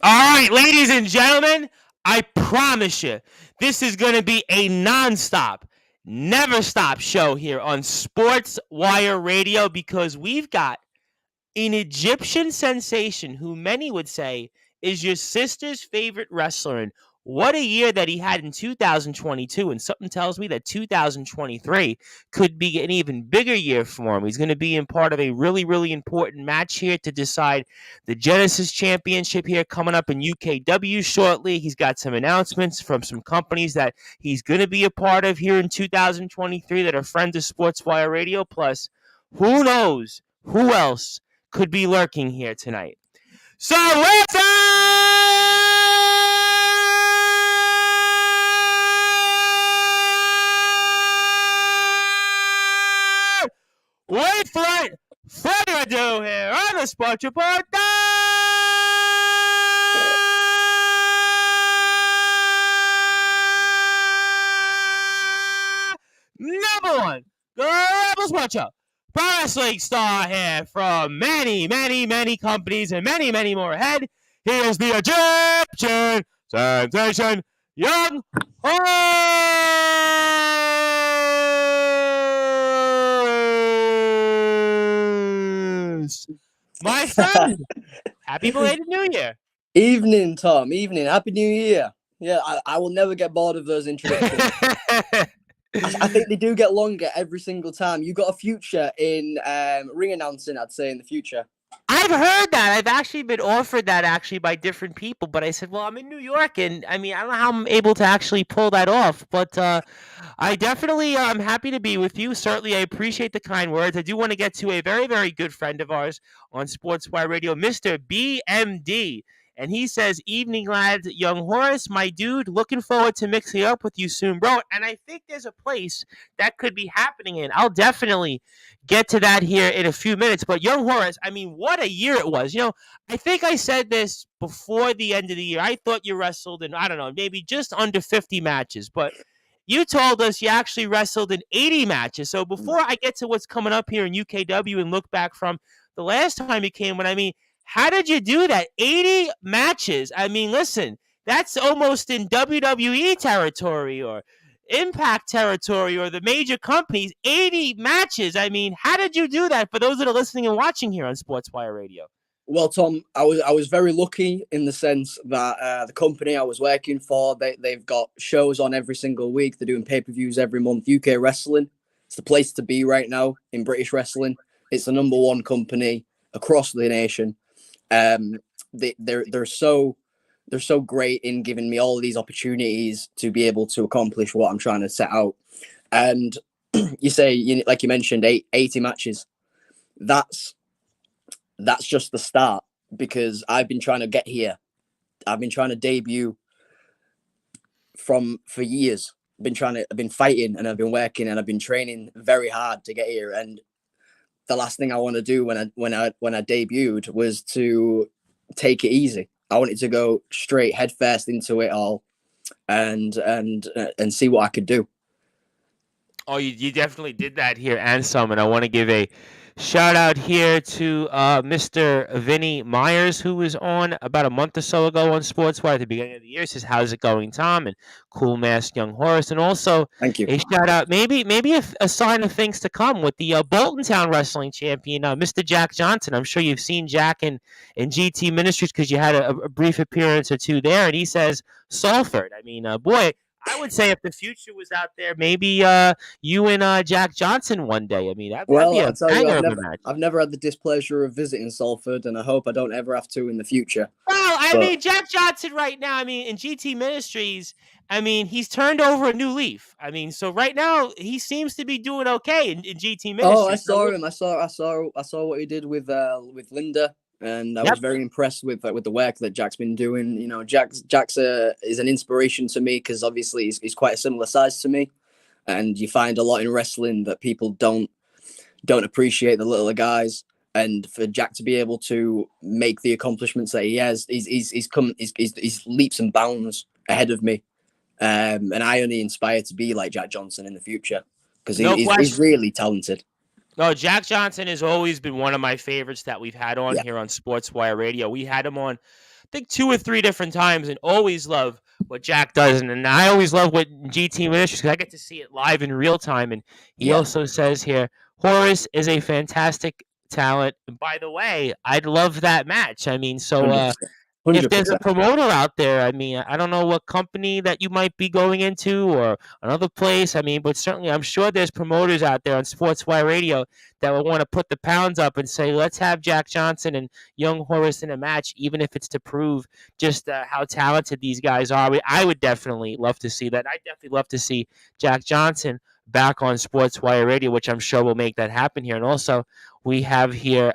All right, ladies and gentlemen, I promise you, this is going to be a nonstop, never stop show here on Sportswire Radio because we've got an Egyptian sensation who many would say is your sister's favorite wrestler. And what a year that he had in 2022. And something tells me that 2023 could be an even bigger year for him. He's going to be in part of a really, really important match here to decide the Genesis Championship here coming up in UKW shortly. He's got some announcements from some companies that he's going to be a part of here in 2023 that are friends of Sportswire Radio. Plus, who knows who else could be lurking here tonight. So let's wait for it. Further ado here on the Sports Report. Number one, Global Sports Show. Pro wrestling star here from many, many, many companies and many, many more ahead. Here's the Egyptian sensation, Young Horse. My friend, happy belated New Year. Evening, Tom. Evening. Happy New Year. Yeah, I will never get bored of those introductions. I think they do get longer every single time. You got a future in ring announcing, I'd say, in the future. I've heard that. I've actually been offered that actually by different people, but I said, well, I'm in New York, and I mean, I don't know how I'm able to actually pull that off, but I definitely am happy to be with you. Certainly, I appreciate the kind words. I do want to get to a very, very good friend of ours on Sportswire Radio, Mr. BMD. And he says, evening, lads, Young Horace, my dude, looking forward to mixing up with you soon, bro. And I think there's a place that could be happening in. I'll definitely get to that here in a few minutes. But Young Horace, I mean, what a year it was. You know, I think I said this before the end of the year. I thought you wrestled in, I don't know, maybe just under 50 matches. But you told us you actually wrestled in 80 matches. So before I get to what's coming up here in UKW and look back from the last time you came, how did you do that? 80 matches. I mean, listen, that's almost in WWE territory or Impact territory or the major companies. 80 matches. I mean, how did you do that for those that are listening and watching here on Sportswire Radio? Well, Tom, I was very lucky in the sense that the company I was working for, they've got shows on every single week. They're doing pay-per-views every month. UK Wrestling, it's the place to be right now in British wrestling. It's the number one company across the nation. They're so great in giving me all of these opportunities to be able to accomplish what I'm trying to set out. And you say, like you mentioned, 80 matches. That's just the start, because I've been trying to get here. I've been trying to debut for years. I've been fighting, and I've been working, and I've been training very hard to get here. And the last thing I want to do when I debuted was to take it easy. I wanted to go straight headfirst into it all, and see what I could do. Oh, you definitely did that here and some, and I want to give a shout out here to Mr. Vinny Myers, who was on about a month or so ago on Sportswire at the beginning of the year. Says, "How's it going, Tom?" And cool mask, Young Horace, and also Thank you. a shout out, maybe a sign of things to come with the Bolton Town Wrestling Champion, Mr. Jack Johnson. I'm sure you've seen Jack in GT Ministries because you had a brief appearance or two there, and he says Salford. I mean, boy. I would say if the future was out there, maybe you and Jack Johnson one day. I mean, that'd be a banger of a match. I've never had the displeasure of visiting Salford, and I hope I don't ever have to in the future. Well, I mean, Jack Johnson right now, I mean, in GT Ministries, I mean, he's turned over a new leaf. I mean, so right now he seems to be doing okay in GT Ministries. Oh, I saw him. I saw what he did with Linda. And I was very impressed with the work that Jack's been doing. You know, Jack's is an inspiration to me because obviously he's quite a similar size to me, and you find a lot in wrestling that people don't appreciate the littler guys. And for Jack to be able to make the accomplishments that he has, he's leaps and bounds ahead of me, and I only inspire to be like Jack Johnson in the future because he's really talented. No, Jack Johnson has always been one of my favorites that we've had on here on Sportswire Radio. We had him on think 2 or 3 different times, and always love what Jack does, and I always love what GT Ministries because I get to see it live in real time. And he Yeah, also says here, Horace is a fantastic talent. And by the way, I'd love that match. I mean, so 100%. if there's a 100%. promoter out there, I mean, I don't know what company that you might be going into or another place. I mean, but certainly I'm sure there's promoters out there on Sportswire Radio that will want to put the pounds up and say, let's have Jack Johnson and young Horace in a match, even if it's to prove just how talented these guys are. I would definitely love to see that. I'd definitely love to see Jack Johnson back on Sportswire Radio, which I'm sure will make that happen here. And also, we have here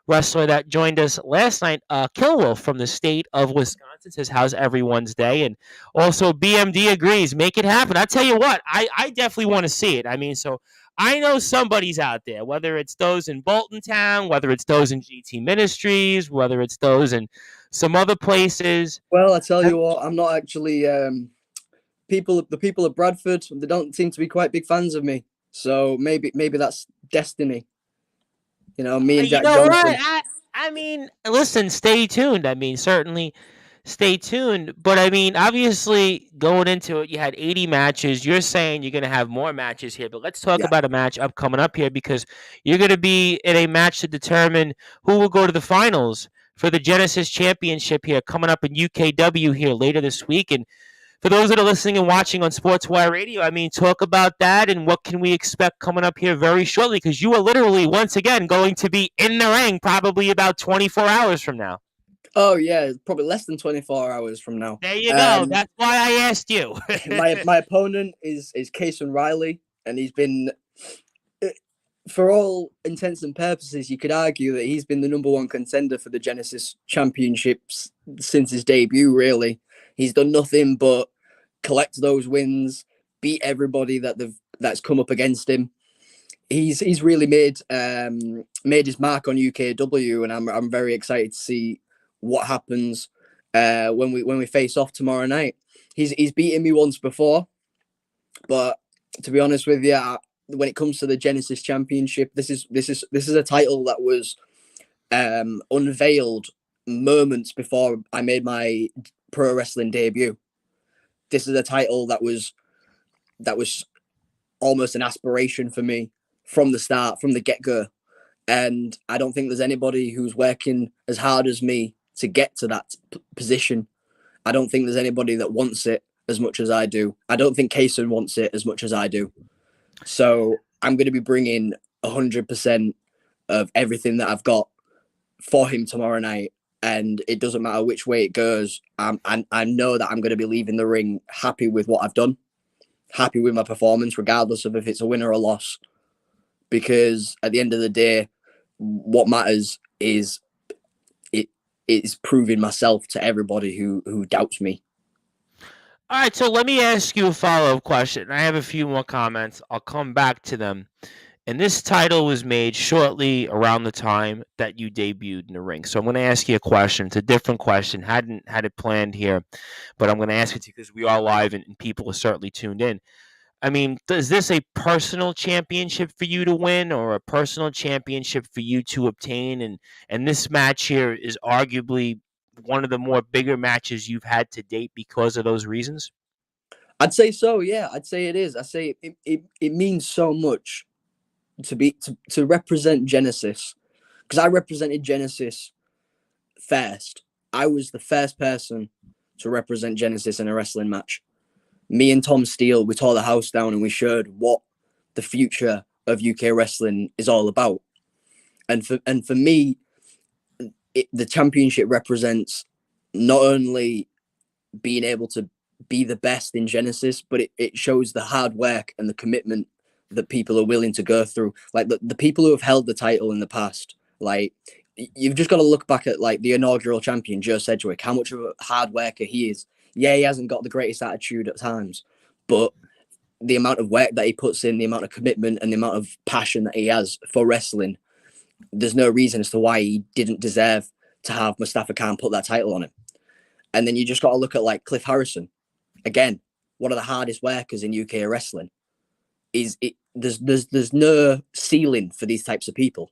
wrestler that joined us last night, Killwolf from the state of Wisconsin, says, how's everyone's day? And also, BMD agrees, make it happen. I tell you what, I definitely want to see it. I mean, so I know somebody's out there, whether it's those in Bolton Town, whether it's those in GT Ministries, whether it's those in some other places. Well, I tell you what, I'm not actually the people of Bradford, they don't seem to be quite big fans of me. So maybe that's destiny. You know, me and You Jack know what? Johnson. I mean, listen, stay tuned. I mean, certainly stay tuned. But I mean, obviously, going into it, you had 80 matches. You're saying you're going to have more matches here. But let's talk Yeah. about a match coming up here because you're going to be in a match to determine who will go to the finals for the Genesis Championship here coming up in UKW here later this week. And for those that are listening and watching on Sportswire Radio, I mean, talk about that and what can we expect coming up here very shortly because you are literally, once again, going to be in the ring probably about 24 hours from now. Oh yeah, probably less than 24 hours from now. There you go. That's why I asked you. my opponent is Cason Riley, and he's been, for all intents and purposes, you could argue that he's been the #1 contender for the Genesis Championships since his debut. Really, he's done nothing but collect those wins, beat everybody that's come up against him. He's really made his mark on UKW, and I'm very excited to see what happens when we face off tomorrow night. He's beaten me once before, but to be honest with you, when it comes to the Genesis Championship, this is a title that was unveiled moments before I made my pro wrestling debut. This is a title that was almost an aspiration for me from the start, from the get-go. And I don't think there's anybody who's working as hard as me to get to that position. I don't think there's anybody that wants it as much as I do. I don't think Cason wants it as much as I do. So I'm going to be bringing 100% of everything that I've got for him tomorrow night. And it doesn't matter which way it goes. I know that I'm going to be leaving the ring happy with what I've done, happy with my performance, regardless of if it's a win or a loss. Because at the end of the day, what matters is it's proving myself to everybody who doubts me. All right, so let me ask you a follow-up question. I have a few more comments. I'll come back to them. And this title was made shortly around the time that you debuted in the ring. So I'm going to ask you a question. It's a different question. Hadn't had it planned here, but I'm going to ask it because we are live and people are certainly tuned in. I mean, is this a personal championship for you to win or a personal championship for you to obtain? And this match here is arguably one of the more bigger matches you've had to date because of those reasons? I'd say so, yeah. I'd say it is. I say it means so much to represent Genesis, because I represented Genesis first. I was the first person to represent Genesis in a wrestling match. Me and Tom Steele, we tore the house down and we showed what the future of UK wrestling is all about. And for me, the championship represents not only being able to be the best in Genesis, but it shows the hard work and the commitment that people are willing to go through. Like the people who have held the title in the past, like you've just got to look back at like the inaugural champion, Joe Sedgwick, how much of a hard worker he is. Yeah, he hasn't got the greatest attitude at times, but the amount of work that he puts in, the amount of commitment and the amount of passion that he has for wrestling, there's no reason as to why he didn't deserve to have Mustafa Khan put that title on him. And then you just got to look at like Cliff Harrison. Again, one of the hardest workers in UK wrestling. There's no ceiling for these types of people.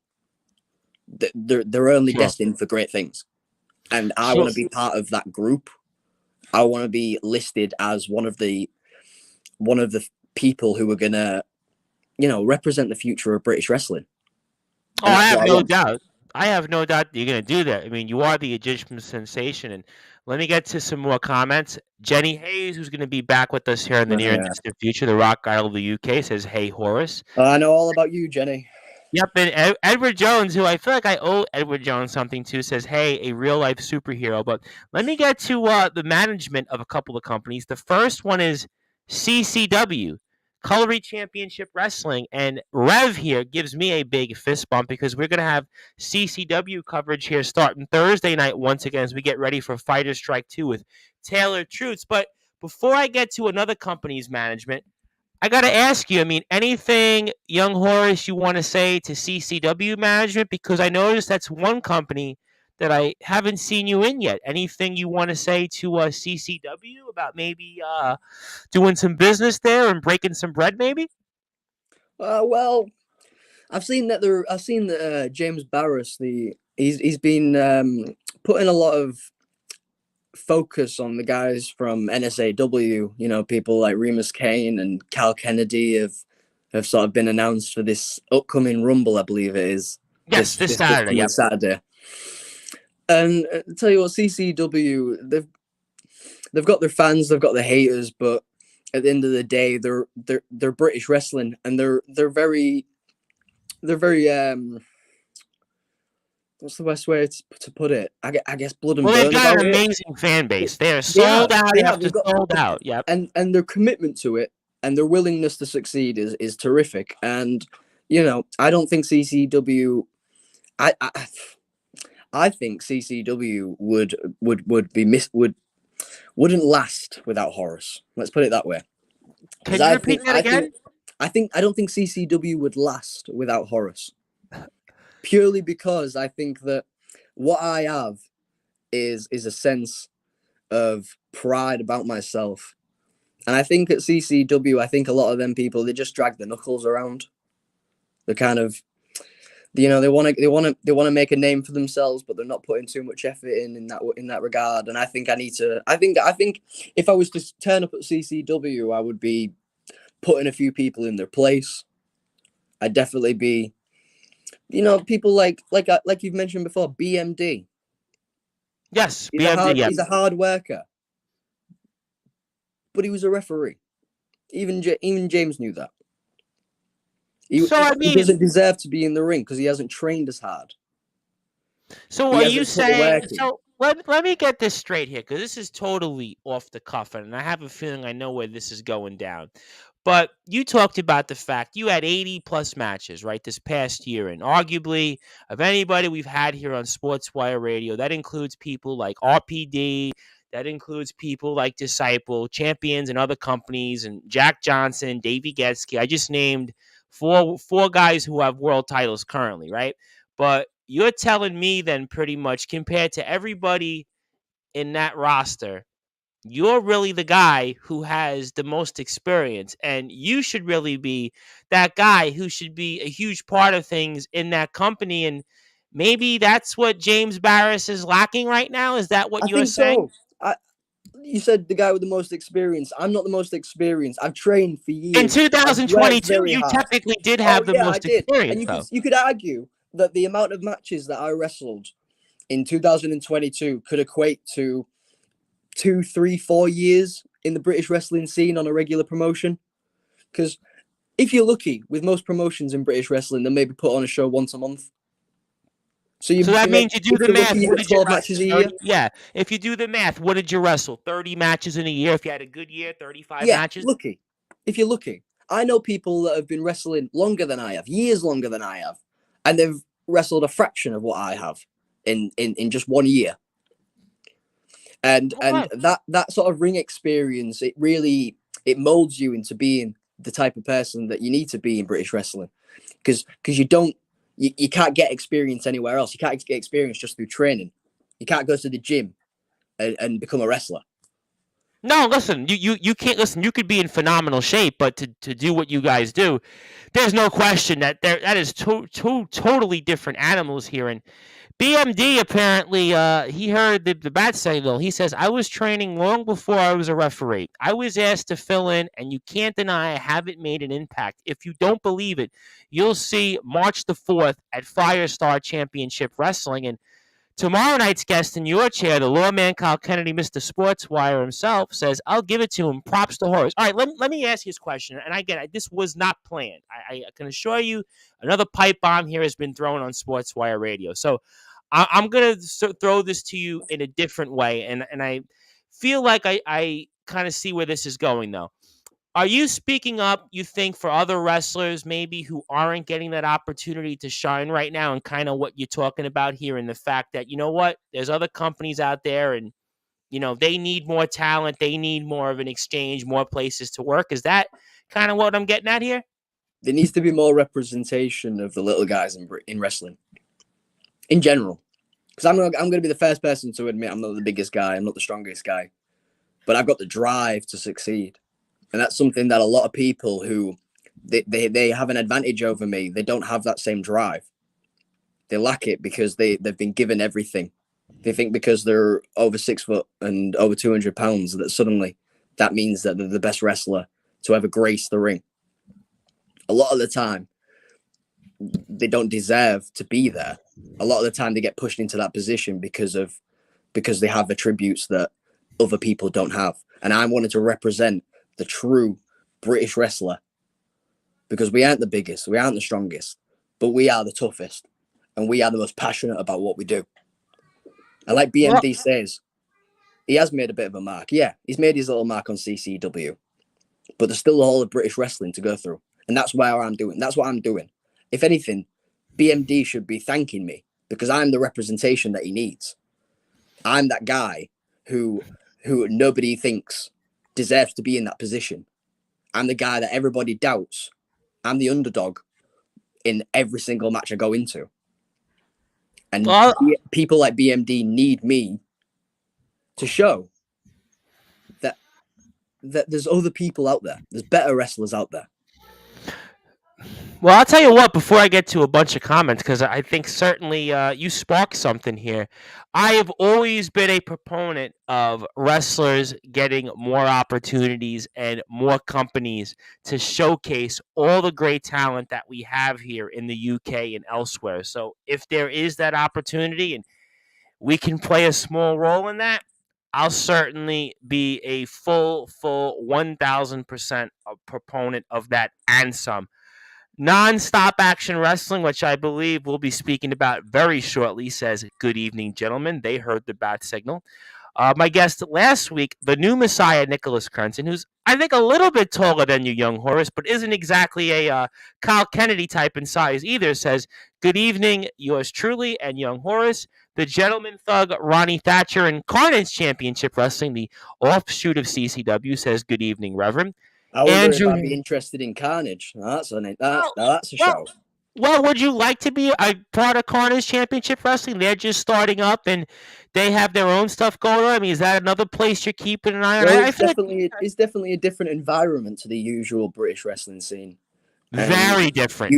They're only destined for great things. and I So, want to be part of that group. I want to be listed as one of the people who are gonna, represent the future of British wrestling, oh, and I that's have what I no want. doubt. I have no doubt that you're going to do that. I mean, you are the Egyptian sensation. And let me get to some more comments. Jenny Hayes, who's going to be back with us here in the near and Yeah. distant future, the rock idol of the UK, says, "Hey, Horace." I know all about you, Jenny. Yep, and Edward Jones, who I feel like I owe Edward Jones something to, says, "Hey, a real life superhero." But let me get to the management of a couple of companies. The first one is CCW, Cutlery Championship Wrestling, and Rev here gives me a big fist bump because we're gonna have CCW coverage here starting Thursday night once again as we get ready for Fighter Strike 2 with Taylor Troots. But before I get to another company's management, I got to ask you, I mean, anything, young Horace, you want to say to CCW management? Because I noticed that's one company that I haven't seen you in yet. Anything you want to say to CCW about maybe doing some business there and breaking some bread, maybe? Well, I've seen that James Barris, he's been putting a lot of focus on the guys from NSAW. People like Remus Kane and Cal Kennedy have sort of been announced for this upcoming Rumble, I believe it is, Yes, this this Saturday. coming Yep. Saturday. And tell you what, CCW, they've got their fans, they've got their haters, but at the end of the day, they're British wrestling, and they're very what's the best way to put it? I guess blood and Well, they've burn got about an it. amazing fan base. They are They sold have, out they have. after They've got sold out. Yep. and their commitment to it and their willingness to succeed is terrific. And I don't think CCW. I think CCW wouldn't last without Horace. Let's put it that way. Because Can you repeat that again? I don't think CCW would last without Horace. Purely because I think that what I have is a sense of pride about myself. And I think at CCW, I think a lot of them people, they just drag the knuckles around. They're kind of, they want to make a name for themselves, but they're not putting too much effort in that regard. And I think I think if I was to turn up at CCW, I would be putting a few people in their place. I'd definitely be, people like you've mentioned before, BMD. Yes, BMD. Yep. He's a hard worker, but he was a referee. Even James knew that. He doesn't deserve to be in the ring because he hasn't trained as hard. So are you saying? So let me get this straight here, because this is totally off the cuff, and I have a feeling I know where this is going down. But you talked about the fact you had 80 plus matches, right, this past year, and arguably of anybody we've had here on Sportswire Radio, that includes people like RPD, that includes people like Disciple, Champions, and other companies, and Jack Johnson, Davey Getsky. I just named four guys who have world titles currently, right? But you're telling me then pretty much compared to everybody in that roster, you're really the guy who has the most experience, and you should really be that guy who should be a huge part of things in that company. And maybe that's what James Barris is lacking right now. Is that what I you're think saying? so. You said the guy with the most experience. I'm not the most experienced. I've trained for In years. I've worked 2022, very you hard. technically did Oh have the yeah, I most did. experience, And though. you could argue that the amount of matches that I wrestled in 2022 could equate to 2, 3, 4 years in the British wrestling scene on a regular promotion. Because if you're lucky, with most promotions in British wrestling, they maybe put on a show once a month. So that means you do if the you're math. lucky, you What get did you 12 wrestle? matches a year. Yeah. If you do the math, what did you wrestle? 30 matches in a year. If you had a good year, 35 Yeah, matches. lucky. If you're lucky. I know people that have been wrestling longer than I have, years longer than I have, and they've wrestled a fraction of what I have in just 1 year. And that sort of ring experience, it molds you into being the type of person that you need to be in British wrestling, because you can't get experience anywhere else. You can't get experience just through training. You can't go to the gym and become a wrestler. No, listen, you can't listen. You could be in phenomenal shape, but to do what you guys do, there's no question that that is two totally different animals here. And BMD apparently, he heard the bat signal. He says, I was training long before I was a referee. I was asked to fill in, and you can't deny I haven't made an impact. If you don't believe it, you'll see March the 4th at Firestar Championship Wrestling. And tomorrow night's guest in your chair, the lawman Kyle Kennedy, Mr. Sportswire himself, says, I'll give it to him. Props to Horace. All right, let me ask you this question. And I get it. This was not planned. I can assure you another pipe bomb here has been thrown on Sportswire Radio. So I'm going to throw this to you in a different way. And I feel like I kind of see where this is going, though. Are you speaking up, you think, for other wrestlers maybe who aren't getting that opportunity to shine right now, and kind of what you're talking about here, and the fact that, you know what, there's other companies out there and, they need more talent. They need more of an exchange, more places to work. Is that kind of what I'm getting at here? There needs to be more representation of the little guys in wrestling in general. Because I'm going to be the first person to admit I'm not the biggest guy. I'm not the strongest guy. But I've got the drive to succeed. And that's something that a lot of people who they have an advantage over me, they don't have that same drive. They lack it because they've been given everything. They think because they're over 6 foot and over 200 pounds that suddenly that means that they're the best wrestler to ever grace the ring. A lot of the time, they don't deserve to be there. A lot of the time, they get pushed into that position because they have attributes that other people don't have. And I wanted to represent the true British wrestler, because we aren't the biggest, we aren't the strongest, but we are the toughest, and we are the most passionate about what we do. And like BMD says, he has made a bit of a mark. Yeah, he's made his little mark on CCW, but there's still the whole of British wrestling to go through, and that's what I'm doing. If anything, BMD should be thanking me because I'm the representation that he needs. I'm that guy who nobody thinks deserves to be in that position. I'm the guy that everybody doubts. I'm the underdog in every single match I go into. And people like BMD need me to show that there's other people out there. There's better wrestlers out there. Well, I'll tell you what, before I get to a bunch of comments, because I think certainly you sparked something here. I have always been a proponent of wrestlers getting more opportunities and more companies to showcase all the great talent that we have here in the UK and elsewhere. So if there is that opportunity and we can play a small role in that, I'll certainly be a full 1000% a proponent of that and some. Non-stop action wrestling, which I believe we'll be speaking about very shortly, says, good evening, gentlemen. They heard the bat signal. My guest last week, the new Messiah, Nicholas Crenson, who's, I think, a little bit taller than you, young Horace, but isn't exactly a Kyle Kennedy type in size either, says, good evening, yours truly, and young Horace. The gentleman thug, Ronnie Thatcher, in Carnage Championship Wrestling, the offshoot of CCW, says, good evening, Reverend. I wonder if I'd be interested in Carnage. That's a show. Well, would you like to be a part of Carnage Championship Wrestling? They're just starting up and they have their own stuff going on. I mean, is that another place you're keeping an eye on? Well, it's definitely a different environment to the usual British wrestling scene. Very different.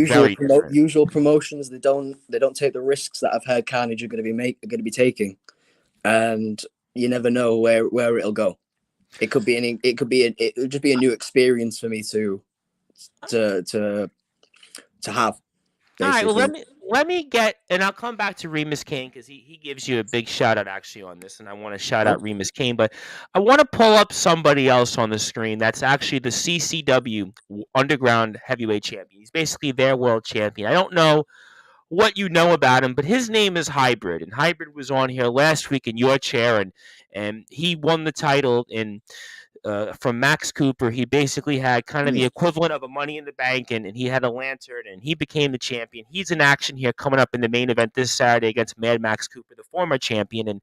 Usual promotions, they don't take the risks that I've heard Carnage are going to be taking, and you never know where it'll go. It would just be a new experience for me to have. Basically. All right, well, let me get, and I'll come back to Remus Kane because he gives you a big shout out actually on this, and I want to shout out Remus Kane, but I want to pull up somebody else on the screen that's actually the CCW Underground Heavyweight Champion. He's basically their world champion. I don't know what you know about him, but his name is Hybrid, and Hybrid was on here last week in your chair, and he won the title from Max Cooper. He basically had kind of the equivalent of a Money in the Bank, and he had a lantern, and he became the champion. He's in action here coming up in the main event this Saturday against Mad Max Cooper, the former champion. And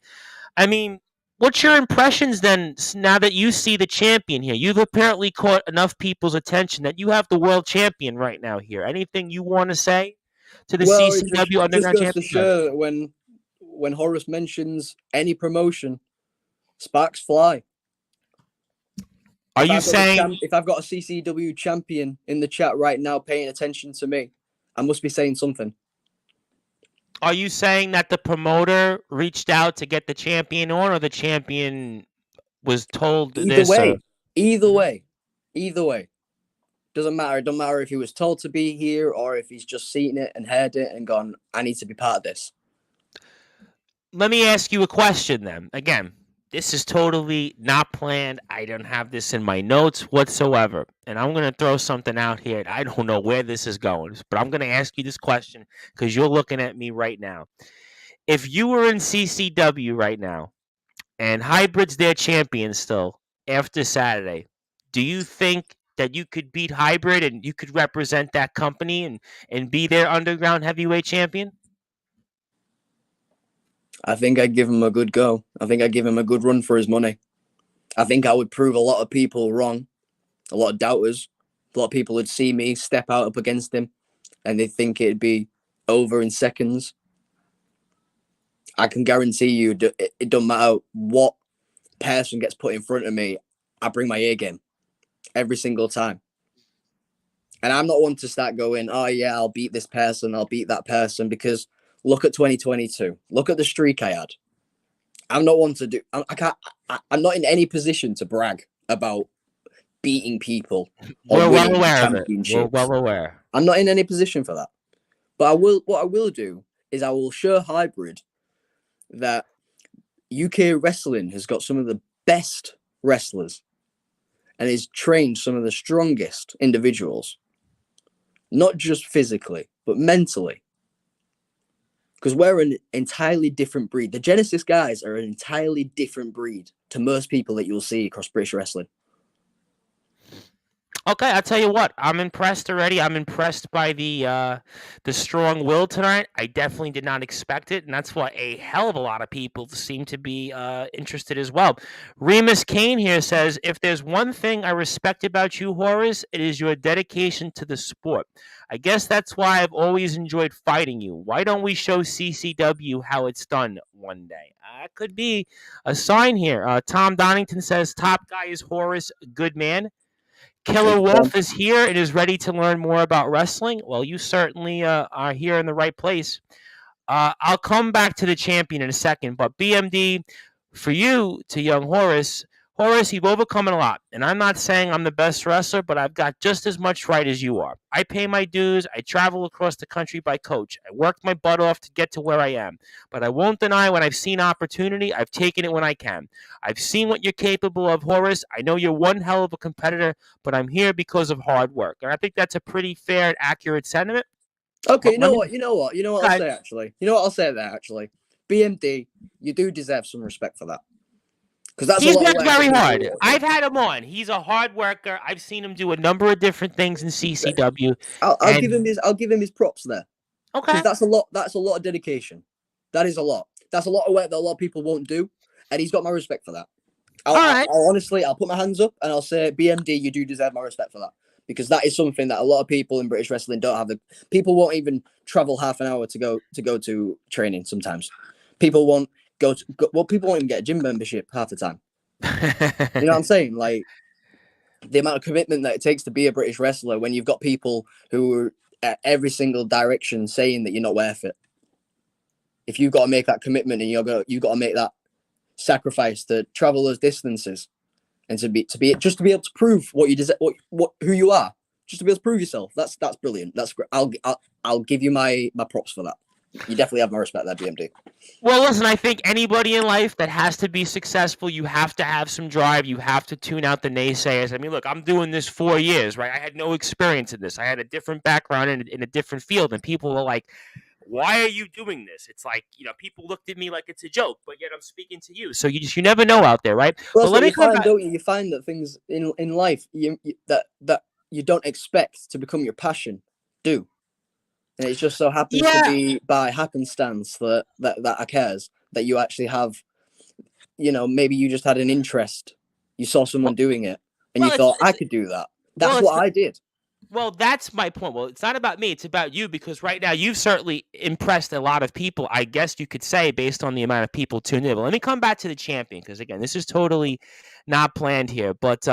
I mean, what's your impressions then now that you see the champion here? You've apparently caught enough people's attention that you have the world champion right now here. Anything you want to say to the CCW Underground Champion? To show when Horace mentions any promotion, sparks fly. Are you saying? If I've got a CCW champion in the chat right now paying attention to me, I must be saying something. Are you saying that the promoter reached out to get the champion on, or the champion was told Either this? way, either Mhm. way, either way. Doesn't matter. It doesn't matter if he was told to be here or if he's just seen it and heard it and gone, I need to be part of this. Let me ask you a question then. Again, this is totally not planned. I don't have this in my notes whatsoever. And I'm going to throw something out here. I don't know where this is going, but I'm going to ask you this question because you're looking at me right now. If you were in CCW right now and Hybrid's their champion still after Saturday, do you think that you could beat Hybrid and you could represent that company and be their underground heavyweight champion? I think I'd give him a good go. I think I'd give him a good run for his money. I think I would prove a lot of people wrong, a lot of doubters. A lot of people would see me step out up against him and they think it'd be over in seconds. I can guarantee you it doesn't matter what person gets put in front of me, I bring my A game every single time. And I'm not one to start going, oh yeah, I'll beat this person, I'll beat that person, because look at 2022. Look at the streak I had. I'm not one to do. I'm not in any position to brag about beating people or We're well winning aware of it. We're championships. well aware. I'm not in any position for that. But I will. What I will do is I will show Hybrid that UK wrestling has got some of the best wrestlers and has trained some of the strongest individuals, not just physically but mentally. Because we're an entirely different breed. The Genesis guys are an entirely different breed to most people that you'll see across British wrestling. Okay, I'll tell you what. I'm impressed already. I'm impressed by the strong will tonight. I definitely did not expect it, and that's why a hell of a lot of people seem to be interested as well. Remus Kane here says, "If there's one thing I respect about you, Horace, it is your dedication to the sport. I guess that's why I've always enjoyed fighting you. Why don't we show CCW how it's done one day?" That could be a sign here. Tom Donington says, "Top guy is Horace, good man." Killer Thanks, Tom. Wolf is here and is ready to learn more about wrestling. Well, you certainly are here in the right place. I'll come back to the champion in a second, but BMD, for you to young Horace, Horace, you've overcome a lot. And I'm not saying I'm the best wrestler, but I've got just as much right as you are. I pay my dues. I travel across the country by coach. I worked my butt off to get to where I am. But I won't deny when I've seen opportunity, I've taken it when I can. I've seen what you're capable of, Horace. I know you're one hell of a competitor, but I'm here because of hard work. And I think that's a pretty fair and accurate sentiment. Okay, But you know what? You know what? You know what I'll say actually. You know what I'll say there actually. BMD, you do deserve some respect for that. Because that's He's a lot of worked work for very people hard. to do. I've had him on. He's a hard worker. I've seen him do a number of different things in CCW. I'll give him his. I'll give him his props there. Okay. Because that's a lot. That's a lot of dedication. That is a lot. That's a lot of work that a lot of people won't do, and he's got my respect for that. I'll honestly, I'll put my hands up and I'll say, BMD, you do deserve my respect for that, because that is something that a lot of people in British wrestling don't have. The people won't even travel half an hour to go to training. Sometimes people won't people won't even get a gym membership half the time. You know what I'm saying? Like the amount of commitment that it takes to be a British wrestler when you've got people who are at every single direction saying that you're not worth it. If you've got to make that commitment and you've got to make that sacrifice to travel those distances and to be just to be able to prove what you deserve, who you are, just to be able to prove yourself. That's brilliant. That's great. I'll give you my props for that. You definitely have my respect there, BMD. Well, listen, I think anybody in life that has to be successful, you have to have some drive. You have to tune out the naysayers. I mean, look, I'm doing this 4 years, right? I had no experience in this. I had a different background in a different field, and people were like, why are you doing this? It's like, people looked at me like it's a joke, but yet I'm speaking to you. So you never know out there, right? Well, but let me come back. Don't you? You find that things in life that you don't expect to become your passion do. And it just so happens to be by happenstance that occurs, that you actually have, maybe you just had an interest. You saw someone doing it and you thought, I could do that. That's what I did. Well, that's my point. Well, it's not about me. It's about you because right now you've certainly impressed a lot of people, I guess you could say, based on the amount of people tuned in. But let me come back to the champion because, again, this is totally not planned here. But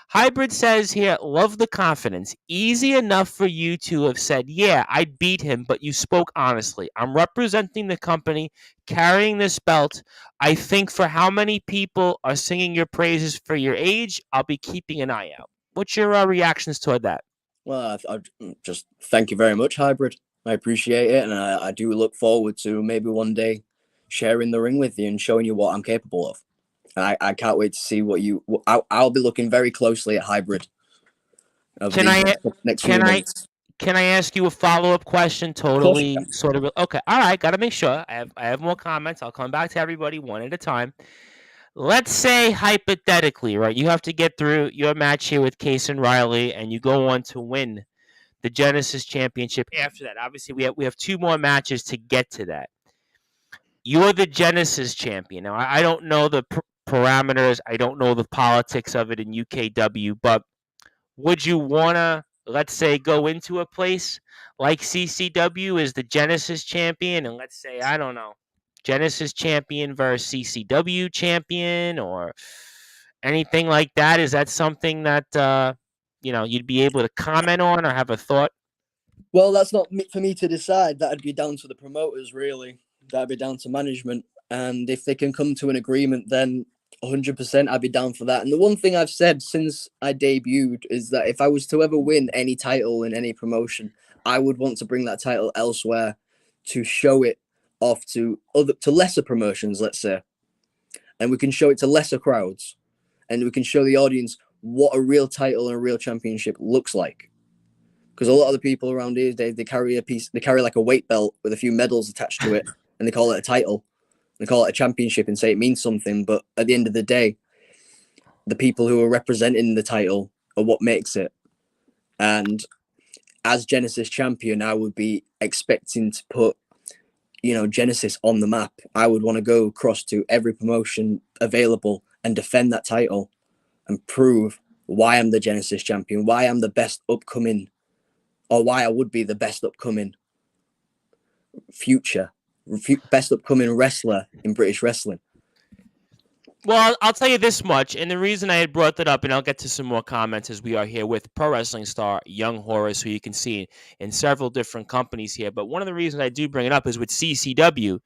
Hybrid says here, love the confidence. Easy enough for you to have said, yeah, I beat him, but you spoke honestly. I'm representing the company, carrying this belt. I think for how many people are singing your praises for your age, I'll be keeping an eye out. What's your reactions toward that? Well, I just thank you very much, Hybrid. I appreciate it, and I do look forward to maybe one day sharing the ring with you and showing you what I'm capable of. And I can't wait to see what you. I'll be looking very closely at Hybrid over Can these I next few can I months. can I ask you a follow-up question? Of course you Totally can. sort of okay. All right, got to make sure. I have more comments. I'll come back to everybody one at a time. Let's say hypothetically, right? You have to get through your match here with Case and Riley and you go on to win the Genesis Championship after that. Obviously, we have two more matches to get to that. You're the Genesis champion. Now, I don't know the parameters. I don't know the politics of it in UKW, but would you want to, let's say, go into a place like CCW as the Genesis champion and let's say, I don't know, Genesis champion versus CCW champion or anything like that? Is that something that, you'd be able to comment on or have a thought? Well, that's not for me to decide. That'd be down to the promoters, really. That'd be down to management. And if they can come to an agreement, then 100% I'd be down for that. And the one thing I've said since I debuted is that if I was to ever win any title in any promotion, I would want to bring that title elsewhere to show it off to lesser promotions, let's say. And we can show it to lesser crowds. And we can show the audience what a real title and a real championship looks like. Because a lot of the people around here, they carry they carry like a weight belt with a few medals attached to it, and they call it a title. They call it a championship and say it means something. But at the end of the day, the people who are representing the title are what makes it. And as Genesis champion, I would be expecting to put, Genesis on the map. I would want to go across to every promotion available and defend that title and prove why I'm the Genesis champion, why I'm the best upcoming, or why I would be the best upcoming best upcoming wrestler in British wrestling. Well, I'll tell you this much, and the reason I had brought that up, and I'll get to some more comments as we are here with pro wrestling star Young Horace, who you can see in several different companies here. But one of the reasons I do bring it up is with CCW,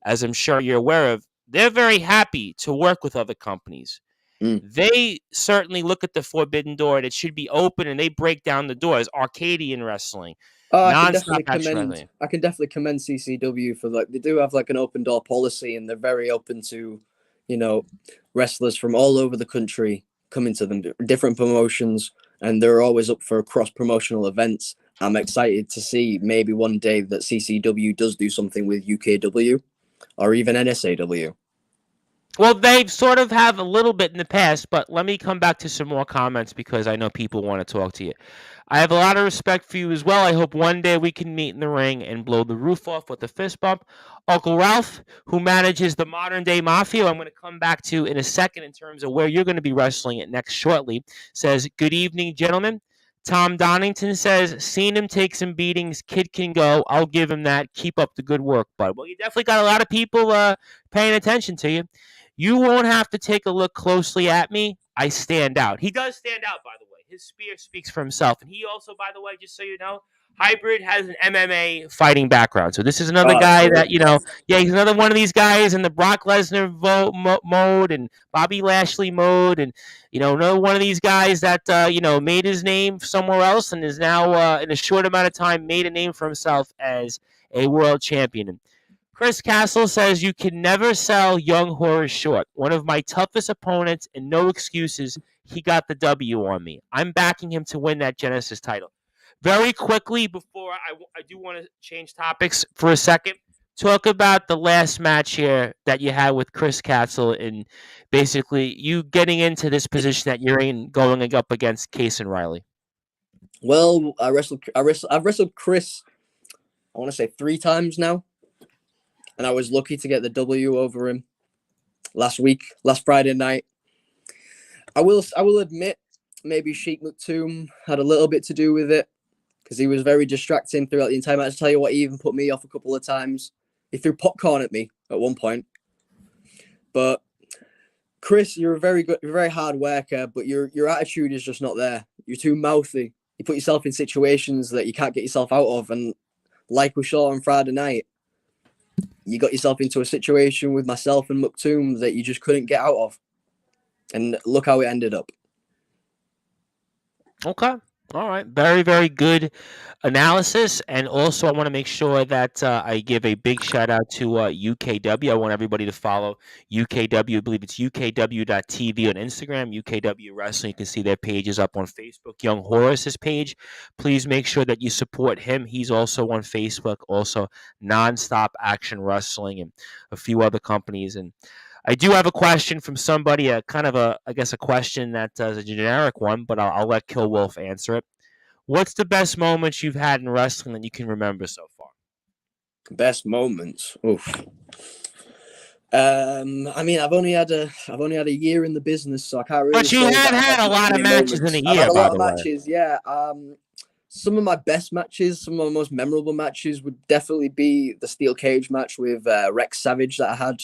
as I'm sure you're aware of, they're very happy to work with other companies. Mm. They certainly look at the forbidden door and it should be open, and they break down the doors. Arcadian wrestling, Oh, nonstop action wrestling. I can definitely commend CCW for they do have like an open door policy, and they're very open to, wrestlers from all over the country coming to them, different promotions, and they're always up for cross promotional events. I'm excited to see maybe one day that CCW does do something with UKW or even NSAW. Well, they've sort of have a little bit in the past, but let me come back to some more comments because I know people want to talk to you. I have a lot of respect for you as well. I hope one day we can meet in the ring and blow the roof off with a fist bump. Uncle Ralph, who manages the modern day mafia, I'm going to come back to in a second in terms of where you're going to be wrestling it next shortly, says, good evening, gentlemen. Tom Donington says, seen him take some beatings. Kid can go. I'll give him that. Keep up the good work, bud. Well, you definitely got a lot of people paying attention to you. You won't have to take a look closely at me. I stand out. He does stand out, by the way. His spear speaks for himself. And he also, by the way, just so you know, Hybrid has an MMA fighting background. So this is another guy that, he's another one of these guys in the Brock Lesnar mode and Bobby Lashley mode. And, another one of these guys that, made his name somewhere else and is now, in a short amount of time, made a name for himself as a world champion. Chris Castle says you can never sell Young Horace short. One of my toughest opponents and no excuses. He got the W on me. I'm backing him to win that Genesis title. Very quickly, before I do want to change topics for a second, talk about the last match here that you had with Chris Castle and basically you getting into this position that you're in going up against Case and Riley. Well, I've wrestled Chris, I want to say 3 times now. And I was lucky to get the W over him last Friday night. I will admit maybe Sheik Maktoum had a little bit to do with it because he was very distracting throughout the entire match. I'll tell you what, he even put me off a couple of times. He threw popcorn at me at one point. But Chris, you're a very good, you're a very hard worker, but your attitude is just not there. You're too mouthy. You put yourself in situations that you can't get yourself out of, and like we saw on Friday night, you got yourself into a situation with myself and Maktoum that you just couldn't get out of, and look how it ended up. Okay. All right. Very, very good analysis. And also, I want to make sure that I give a big shout out to UKW. I want everybody to follow UKW. I believe it's UKW.TV on Instagram, UKW Wrestling. You can see their pages up on Facebook. Young Horace's page. Please make sure that you support him. He's also on Facebook, also Nonstop Action Wrestling, and a few other companies. And I do have a question from somebody, I guess a question that is a generic one, but I'll let Kill Wolf answer it. What's the best moments you've had in wrestling that you can remember so far? Best moments. Oof. I mean, I've only had a year in the business, so I can't really. But you have had a lot of matches in a year, I've had a by lot the of way. matches, yeah. Some of my best matches, some of my most memorable matches would definitely be the steel cage match with Rex Savage that I had.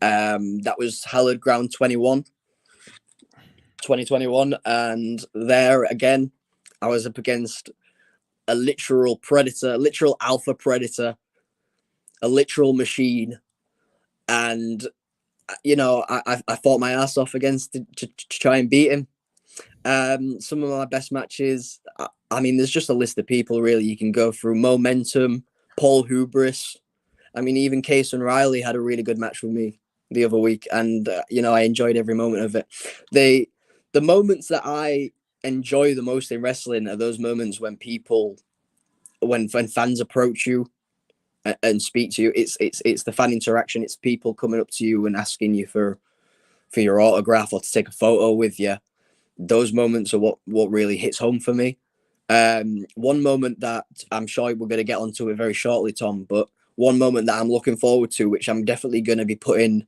That was Hallowed Ground 2021, and there again, I was up against a literal predator, literal alpha predator, a literal machine, and I fought my ass off against to try and beat him. Some of my best matches, I mean, there's just a list of people really you can go through. Momentum, Paul Hubris. I mean, even Case and Riley had a really good match with me the other week, and I enjoyed every moment of it. The moments that I enjoy the most in wrestling are those moments when fans approach you and speak to you. It's the fan interaction. It's people coming up to you and asking you for your autograph or to take a photo with you. Those moments are what really hits home for me. One moment that I'm sure we're going to get onto it very shortly, Tom, but one moment that I'm looking forward to, which I'm definitely going to be putting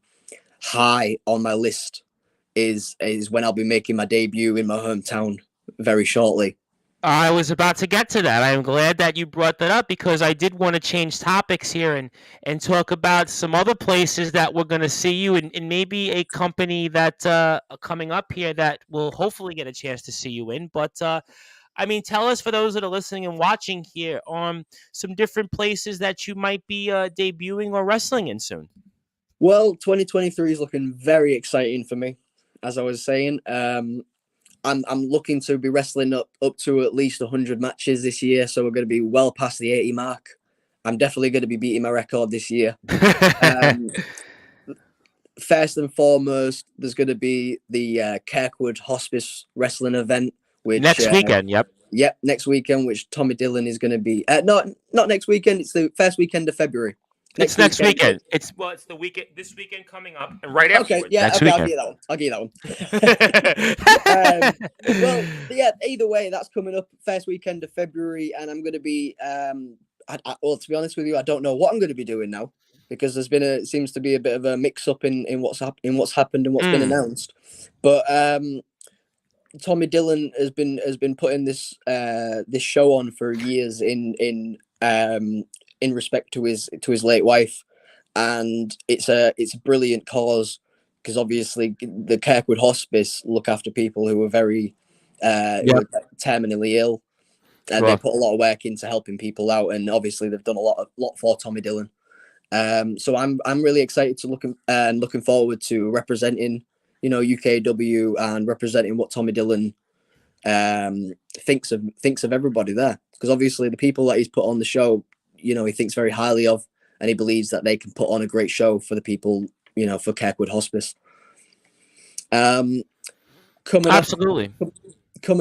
high on my list, is when I'll be making my debut in my hometown very shortly. I was about to get to that. I'm glad that you brought that up because I did want to change topics here and talk about some other places that we're going to see you and maybe a company that coming up here that will hopefully get a chance to see you in. But I mean, tell us for those that are listening and watching here some different places that you might be debuting or wrestling in soon. Well, 2023 is looking very exciting for me, as I was saying. I'm looking to be wrestling up to at least 100 matches this year, so we're going to be well past the 80 mark. I'm definitely going to be beating my record this year. First and foremost, there's going to be the Kirkwood Hospice Wrestling event, which next weekend. Yep, next weekend, which Tommy Dillon is going to be. Not next weekend. It's the first weekend of February. Next weekend. It's the weekend. This weekend coming up, and right after. Okay, yeah, next weekend. Weekend. I'll give that one. Well, yeah. Either way, that's coming up first weekend of February, and I'm going to be. Well, to be honest with you, I don't know what I'm going to be doing now because seems to be a bit of a mix-up in what's happened and what's been announced. But Tommy Dillon has been putting this show on for years in respect to his late wife, and it's a brilliant cause because obviously the Kirkwood Hospice look after people who are very who are terminally ill, and they put a lot of work into helping people out, and obviously they've done a lot for Tommy Dillon. So I'm really excited to looking forward to representing UKW and representing what Tommy Dillon thinks of everybody there, because obviously the people that he's put on the show, he thinks very highly of, and he believes that they can put on a great show for the people, for Kirkwood Hospice. Coming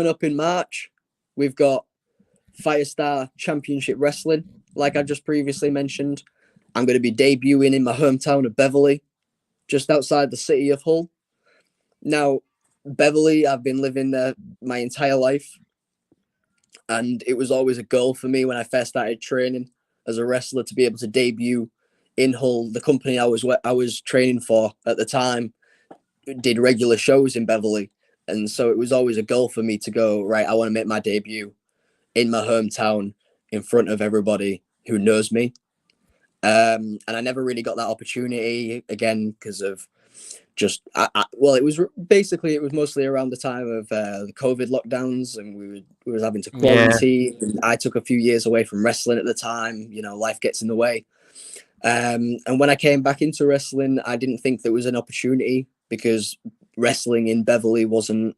up in March, we've got Firestar Championship Wrestling, like I just previously mentioned. I'm going to be debuting in my hometown of Beverly, just outside the city of Hull. Now, Beverly, I've been living there my entire life, and it was always a goal for me when I first started training as a wrestler to be able to debut in Hull. The company I was training for at the time did regular shows in Beverly, And so it was always a goal for me to go, right, I want to make my debut in my hometown in front of everybody who knows me. And I never really got that opportunity again because of just well, it was mostly around the time of the COVID lockdowns, and we was having to quarantine. Yeah. And I took a few years away from wrestling at the time. You know, life gets in the way. And when I came back into wrestling, I didn't think there was an opportunity because wrestling in Beverly wasn't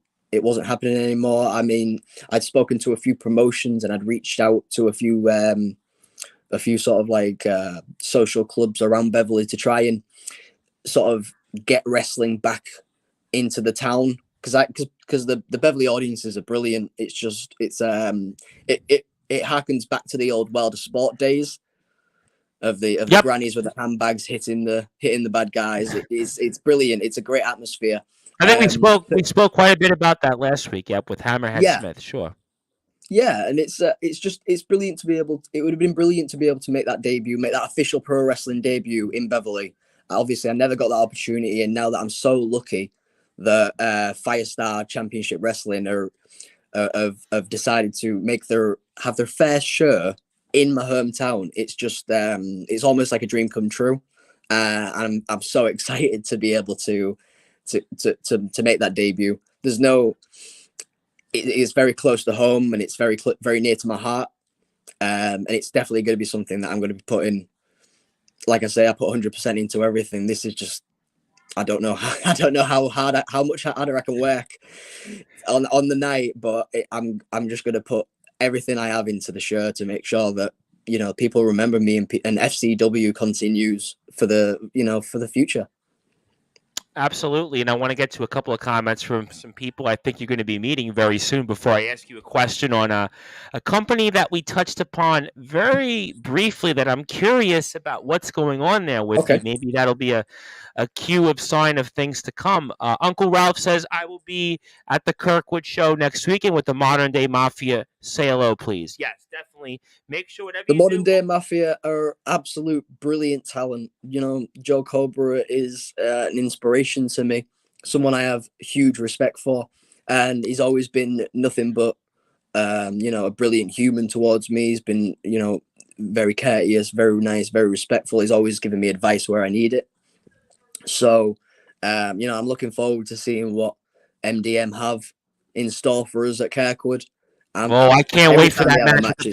happening anymore. I mean, I'd spoken to a few promotions and I'd reached out to a few sort of like social clubs around Beverly to try and sort of get wrestling back into the town because the Beverly audiences are brilliant. It's just it harkens back to the old World of Sport days of the grannies with the handbags hitting the bad guys. It's brilliant. It's a great atmosphere. I think we spoke quite a bit about that last week. Yep, with Hammerhead Smith. Sure. Yeah, and it's brilliant to be able. It would have been brilliant to be able to make that official pro wrestling debut in Beverly. Obviously, I never got that opportunity, and now that I'm so lucky that Firestar Championship Wrestling have decided to have their fair share in my hometown, it's just it's almost like a dream come true, and I'm so excited to be able to make that debut. It's very close to home, and it's very near to my heart, and it's definitely going to be something that I'm going to be putting. Like I say, I put 100% into everything. This is just, I don't know how much harder I can work on the night, but I'm just going to put everything I have into the show to make sure that, you know, people remember me and FCW continues for the future. Absolutely. And I want to get to a couple of comments from some people I think you're going to be meeting very soon before I ask you a question on a company that we touched upon very briefly that I'm curious about what's going on there with you. Maybe that'll be a cue of sign of things to come. Uncle Ralph says, I will be at the Kirkwood show next weekend with the Modern Day Mafia. Say hello, please. Yes, definitely. Make sure whatever the Modern Day Mafia are absolute brilliant talent. You know, Joe Cobra is an inspiration to me, someone I have huge respect for, and he's always been nothing but a brilliant human towards me. He's been, very courteous, very nice, very respectful. He's always given me advice where I need it. So, I'm looking forward to seeing what MDM have in store for us at Kirkwood. I can't wait for that match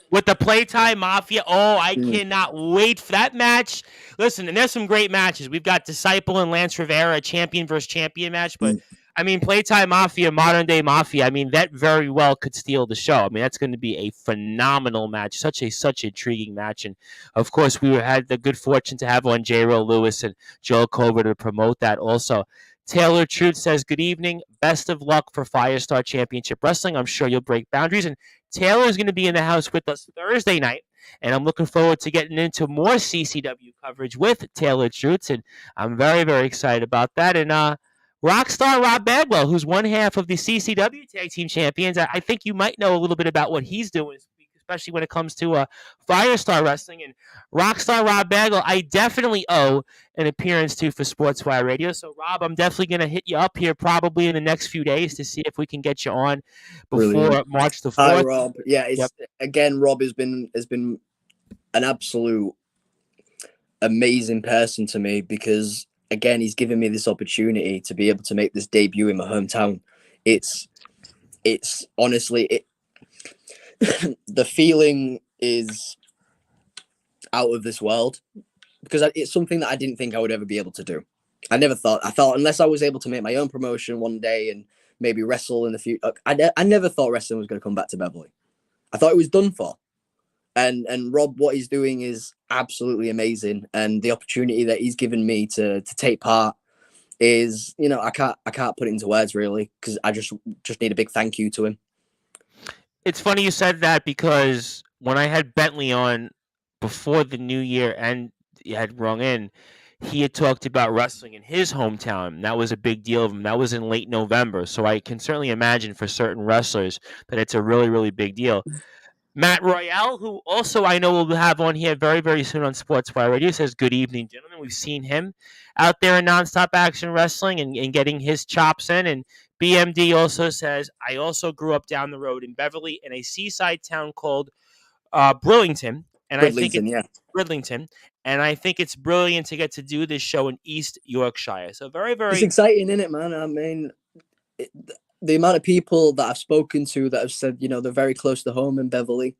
with the Playtime Mafia. I cannot wait for that match. Listen, and there's some great matches. We've got Disciple and Lance Rivera, a champion versus champion match. But, I mean, Playtime Mafia, Modern Day Mafia, I mean, that very well could steal the show. I mean, that's going to be a phenomenal match, such intriguing match. And, of course, we had the good fortune to have on J-Ro Lewis and Joel Covert to promote that also. Taylor Truth says, good evening. Best of luck for Firestar Championship Wrestling. I'm sure you'll break boundaries. And Taylor is going to be in the house with us Thursday night. And I'm looking forward to getting into more CCW coverage with Taylor Truth. And I'm very, very excited about that. And Rockstar Rob Bagwell, who's one half of the CCW Tag Team Champions, I think you might know a little bit about what he's doing, especially when it comes to Firestar Wrestling. And Rockstar Rob Bagwell, I definitely owe an appearance to for Sportswire Radio. So, Rob, I'm definitely going to hit you up here probably in the next few days to see if we can get you on before March the 4th. Hi, Rob. Yeah, again, Rob has been an absolute amazing person to me because, again, he's given me this opportunity to be able to make this debut in my hometown. It's honestly, the feeling is out of this world because it's something that I didn't think I would ever be able to do. I thought unless I was able to make my own promotion one day and maybe wrestle in the future, I never thought wrestling was going to come back to Beverly. I thought it was done for. And Rob, what he's doing is absolutely amazing. And the opportunity that he's given me to take part is, I can't put it into words really, because I just need a big thank you to him. It's funny you said that because when I had Bentley on before the new year and you had rung in, he had talked about wrestling in his hometown. That was a big deal of him. That was in late November. So I can certainly imagine for certain wrestlers that it's a really, really big deal. Matt Royale, who also I know we'll have on here very, very soon on Sportswire Radio, says, good evening, gentlemen. We've seen him out there in Nonstop Action Wrestling and getting his chops in and BMD also says, I also grew up down the road in Beverly in a seaside town called Burlington, and I think Bridlington, it's yeah. Bridlington, and I think it's brilliant to get to do this show in East Yorkshire. So very, It's very. exciting, isn't it, man? I mean, it, the amount of people that I've spoken to that have said, they're very close to home in Beverly.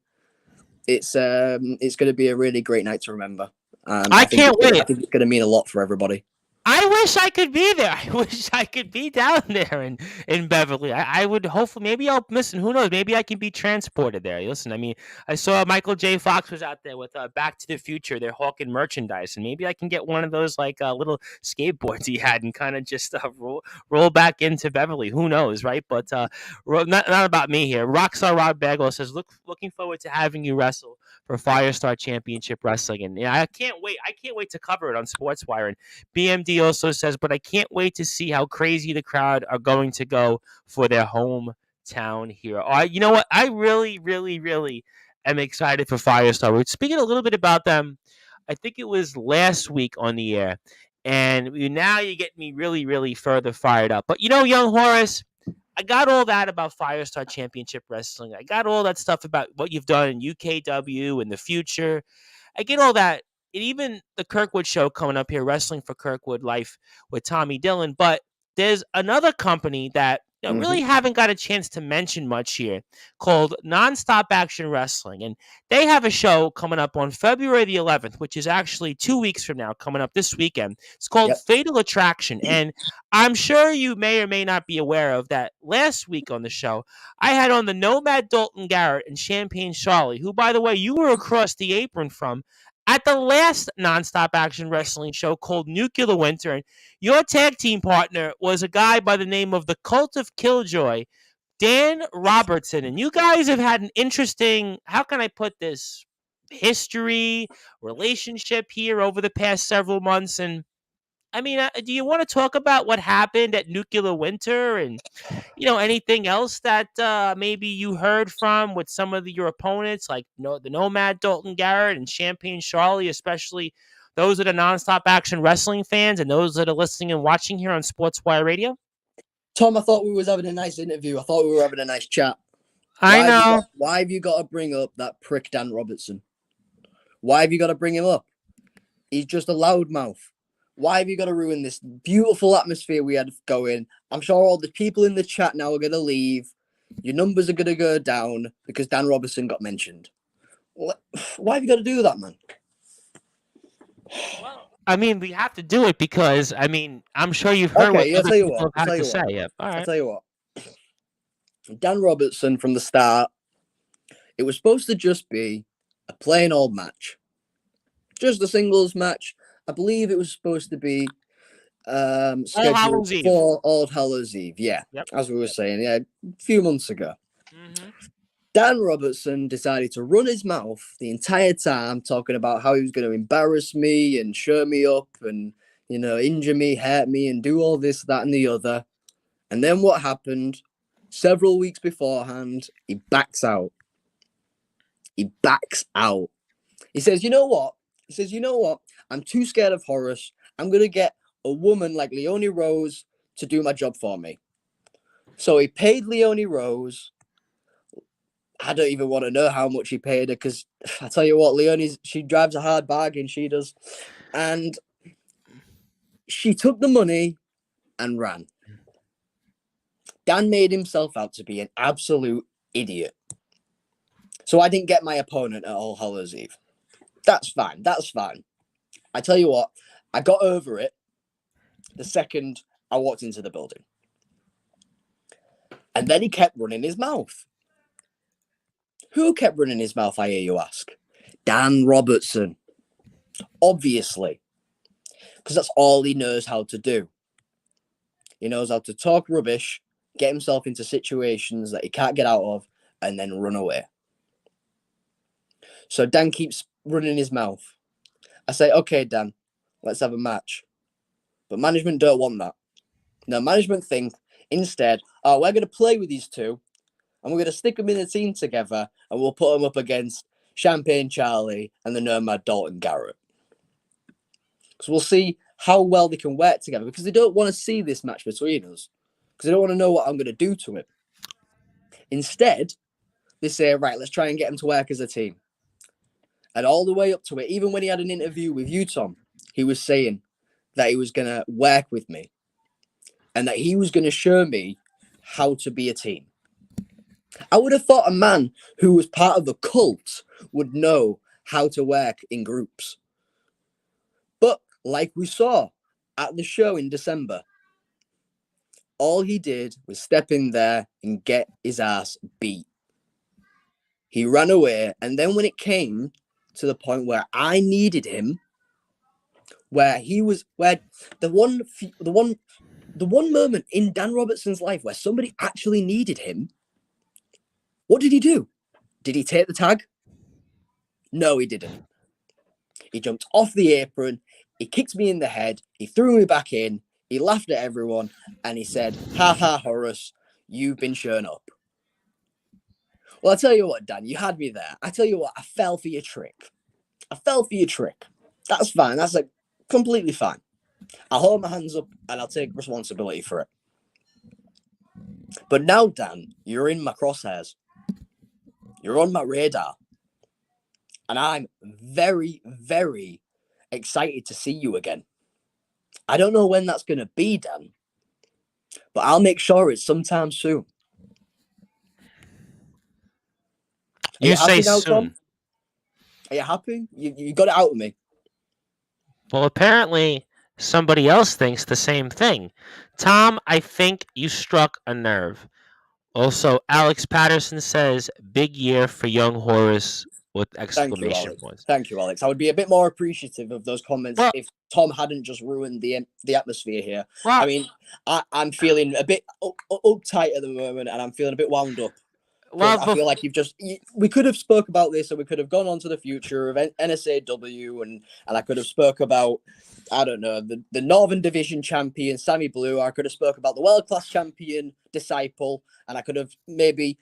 It's going to be a really great night to remember. I can't I wait. think it's going to mean a lot for everybody. I wish I could be there. I wish I could be down there in Beverly. I would hopefully, maybe I'll listen. Who knows? Maybe I can be transported there. Listen, I mean, I saw Michael J. Fox was out there with Back to the Future. They're hawking merchandise, and maybe I can get one of those like little skateboards he had and kind of just roll back into Beverly. Who knows, right? But not about me here. Rockstar Rob Bagwell says, looking forward to having you wrestle for Firestar Championship Wrestling, and yeah, I can't wait. I can't wait to cover it on Sportswire. And BMD also says, but I can't wait to see how crazy the crowd are going to go for their hometown hero. You know what? I really, really, really am excited for Firestar. We're speaking a little bit about them. I think it was last week on the air. And now you get me really, really further fired up. But young Horace, I got all that about Firestar Championship Wrestling. I got all that stuff about what you've done in UKW in the future. I get all that. And even the Kirkwood show coming up here, Wrestling for Kirkwood Life with Tommy Dillon. But there's another company that really haven't got a chance to mention much here called Nonstop Action Wrestling. And they have a show coming up on February the 11th, which is actually 2 weeks from now, coming up this weekend. It's called Yep. Fatal Attraction. And I'm sure you may or may not be aware of that last week on the show, I had on the Nomad Dalton Garrett and Champagne Charlie, who, by the way, you were across the apron from at the last Nonstop Action Wrestling show called Nuclear Winter. And your tag team partner was a guy by the name of the Cult of Killjoy, Dan Robertson. And you guys have had an interesting, how can I put this, history, relationship here over the past several months. And I mean, do you want to talk about what happened at Nuclear Winter and, anything else that maybe you heard from with some of your opponents, like the Nomad Dalton Garrett and Champagne Charlie, especially those that are Nonstop Action Wrestling fans and those that are listening and watching here on Sportswire Radio? Tom, I thought we was having a nice interview. I thought we were having a nice chat. I know. Why have you got to bring up that prick Dan Robertson? Why have you got to bring him up? He's just a loudmouth. Why have you got to ruin this beautiful atmosphere we had going? I'm sure all the people in the chat now are going to leave. Your numbers are going to go down because Dan Robertson got mentioned. Why have you got to do that, man? Well, I mean, we have to do it because, I mean, I'm sure you've heard what other people have had to say. Yeah. All right. I'll tell you what. Dan Robertson, from the start, it was supposed to just be a plain old match. Just a singles match. I believe it was supposed to be scheduled for All Hallows Eve. Yeah, yep. As we were saying, a few months ago. Dan Robertson decided to run his mouth the entire time, talking about how he was going to embarrass me and show me up and, injure me, hurt me, and do all this, that, and the other. And then what happened? Several weeks beforehand, he backs out. He says, you know what? I'm too scared of Horace. I'm going to get a woman like Leonie Rose to do my job for me. So he paid Leonie Rose. I don't even want to know how much he paid her because I tell you what, she drives a hard bargain, she does. And she took the money and ran. Dan made himself out to be an absolute idiot. So I didn't get my opponent at All Hallows Eve. That's fine. I tell you what, I got over it the second I walked into the building. And then he kept running his mouth. Who kept running his mouth, I hear you ask? Dan Robertson. Obviously. Because that's all he knows how to do. He knows how to talk rubbish, get himself into situations that he can't get out of, and then run away. So Dan keeps running his mouth. I say, okay, Dan, let's have a match. But management don't want that. No, management think instead, we're going to play with these two and we're going to stick them in a team together and we'll put them up against Champagne Charlie and the Nomad Dalton Garrett. Because we'll see how well they can work together because they don't want to see this match between us. because I don't want to know what I'm going to do to him. Instead, they say, right, let's try and get him to work as a team. And all the way up to it, even when he had an interview with you, Tom, he was saying that he was going to work with me and that he was going to show me how to be a team. I would have thought a man who was part of the cult would know how to work in groups. But like we saw at the show in December, all he did was step in there and get his ass beat. He ran away, and then when it came to the point where I needed him, where the one moment in Dan Robertson's life where somebody actually needed him, what did he do? Did he take the tag? No, he didn't. He jumped off the apron, he kicked me in the head, he threw me back in, he laughed at everyone, and he said, "Ha ha, Horace, you've been shown up." Well, I tell you what, Dan, you had me there. I tell you what, I fell for your trick. That's fine. That's like completely fine. I'll hold my hands up and I'll take responsibility for it. But now, Dan, you're in my crosshairs. You're on my radar. And I'm very, very excited to see you again. I don't know when that's going to be, Dan, but I'll make sure it's sometime soon. You say now, soon. Tom? Are you happy? You got it out of me. Well, apparently somebody else thinks the same thing. Tom, I think you struck a nerve. Also, Alex Patterson says, big year for young Horace with exclamation points. Thank you, Alex. I would be a bit more appreciative of those comments if Tom hadn't just ruined the atmosphere here. Well, I mean, I'm feeling a bit uptight at the moment, and I'm feeling a bit wound up. Well, I feel like we could have spoke about this, and we could have gone on to the future of NSAW, and I could have spoke about, I don't know, the Northern Division champion, Sammy Blue. I could have spoke about the world-class champion, Disciple, and I could have maybe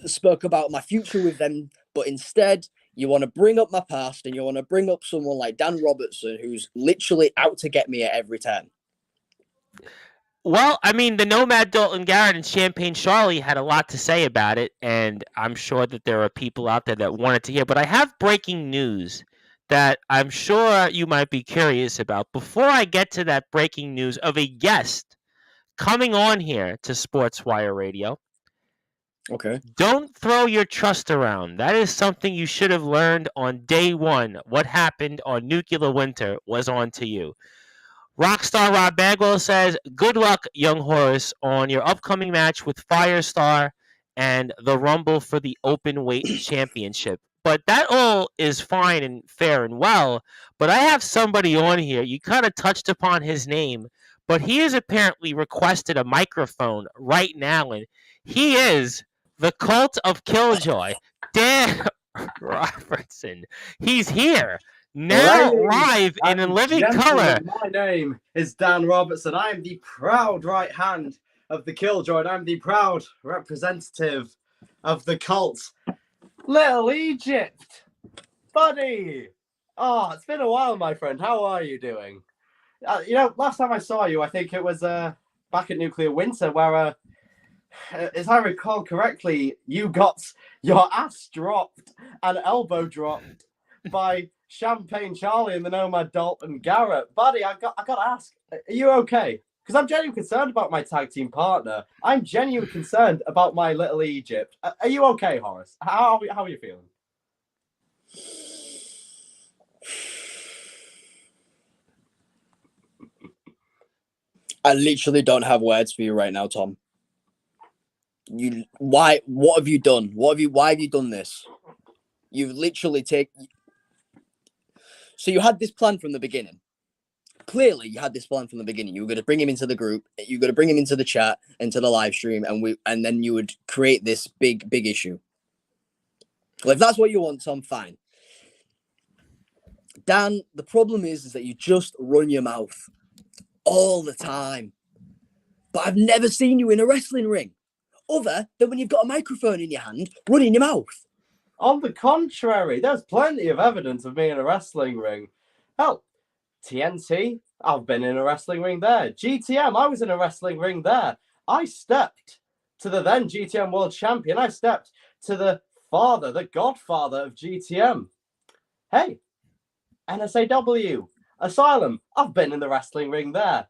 spoke about my future with them. But instead, you want to bring up my past, and you want to bring up someone like Dan Robertson, who's literally out to get me at every turn. Well, I mean, the Nomad Dalton Garrett and Champagne Charlie had a lot to say about it, and I'm sure that there are people out there that wanted to hear. But I have breaking news that I'm sure you might be curious about. Before I get to that breaking news of a guest coming on here to Sportswire Radio, okay, don't throw your trust around. That is something you should have learned on day one. What happened on Nuclear Winter was on to you. Rockstar Rob Bagwell says, good luck, young Horace, on your upcoming match with Firestar and the Rumble for the Open Weight Championship. But that all is fine and fair and well. But I have somebody on here. You kind of touched upon his name, but he has apparently requested a microphone right now. And he is the Cult of Killjoy, Dan Robertson. He's here. Now live and in living color. My name is Dan Robertson. I am the proud right hand of the Killjoy. I'm the proud representative of the cult. Little Egypt, buddy. Oh, it's been a while, my friend. How are you doing? Last time I saw you, I think it was back at Nuclear Winter, where, as I recall correctly, you got your ass dropped and elbow dropped by Champagne Charlie and the Nomad Dalton Garrett. Buddy, I got to ask, are you okay? Because I'm genuinely concerned about my tag team partner. I'm genuinely concerned about my little Egypt. Are you okay, Horace? How are you feeling? I literally don't have words for you right now, Tom. What have you done? Why have you done this? You've literally So you had this plan from the beginning. Clearly, you had this plan from the beginning. You were going to bring him into the group. You were going to bring him into the chat, into the live stream, and then you would create this big issue. Well, if that's what you want, Tom, fine. Dan, the problem is that you just run your mouth all the time. But I've never seen you in a wrestling ring, other than when you've got a microphone in your hand, running your mouth. On the contrary, there's plenty of evidence of me in a wrestling ring. Hell, TNT, I've been in a wrestling ring there. GTM, I was in a wrestling ring there. I stepped to the then GTM World Champion. I stepped to the father, the godfather of GTM. Hey, NSAW, Asylum. I've been in the wrestling ring there.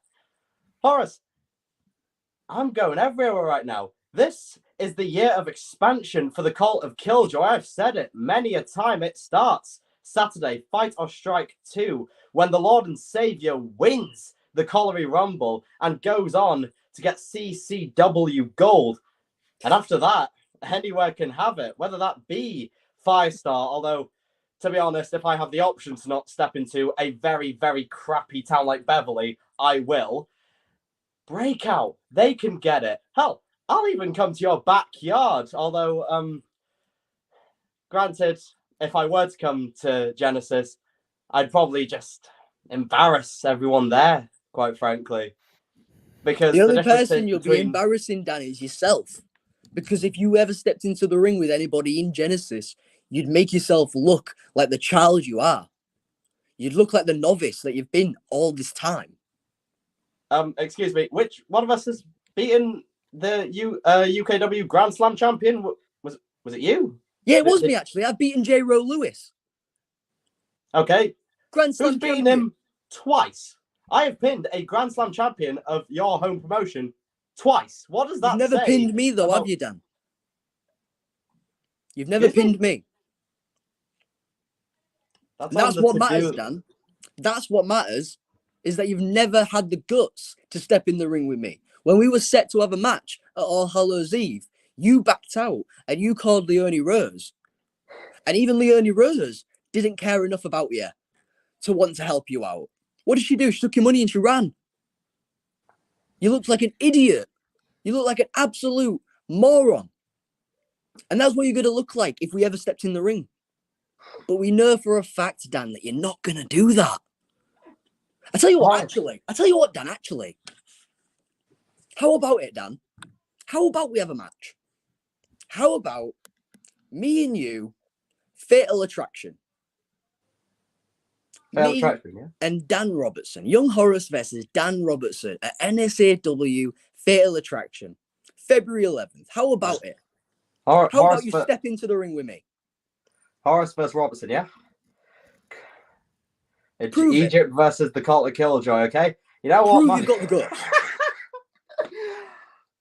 Horace, I'm going everywhere right now. This is the year of expansion for the cult of Killjoy. I've said it many a time. It starts Saturday, Fight or Strike 2, when the Lord and Savior wins the Colliery Rumble and goes on to get CCW Gold. And after that, anywhere can have it, whether that be 5-star, although, to be honest, if I have the option to not step into a very, very crappy town like Beverly, I will. Breakout, they can get it. Hell, I'll even come to your backyard. Although, granted, if I were to come to Genesis, I'd probably just embarrass everyone there, quite frankly. Because the only difference person you'll be embarrassing, Dan, is yourself. Because if you ever stepped into the ring with anybody in Genesis, you'd make yourself look like the child you are. You'd look like the novice that you've been all this time. Excuse me, which one of us has beaten the UKW Grand Slam champion? Was it you? Yeah, it was me, actually. I've beaten J. Rowe Lewis. Okay. Grand Slam Who's beaten champion. him twice? I have pinned a Grand Slam champion of your home promotion twice. What does that say? You've never pinned me, though, have you, Dan? You've never pinned me. That's what matters, Dan. That's what matters, is that you've never had the guts to step in the ring with me. When we were set to have a match at All Hallows Eve, you backed out and you called Leonie Rose. And even Leonie Rose didn't care enough about you to want to help you out. What did she do? She took your money and she ran. You looked like an idiot. You look like an absolute moron. And that's what you're going to look like if we ever stepped in the ring. But we know for a fact, Dan, that you're not going to do that. I tell you what, Dan, actually. How about it, Dan? How about we have a match? How about me and you, Fatal Attraction? Fatal Attraction, yeah. And Dan Robertson. Young Horace versus Dan Robertson at NSAW Fatal Attraction. February 11th. How about it? How about you step into the ring with me? Horace versus Robertson, yeah? It's Egypt versus the Cult of Killjoy, okay? You know what, man? You've got the guts.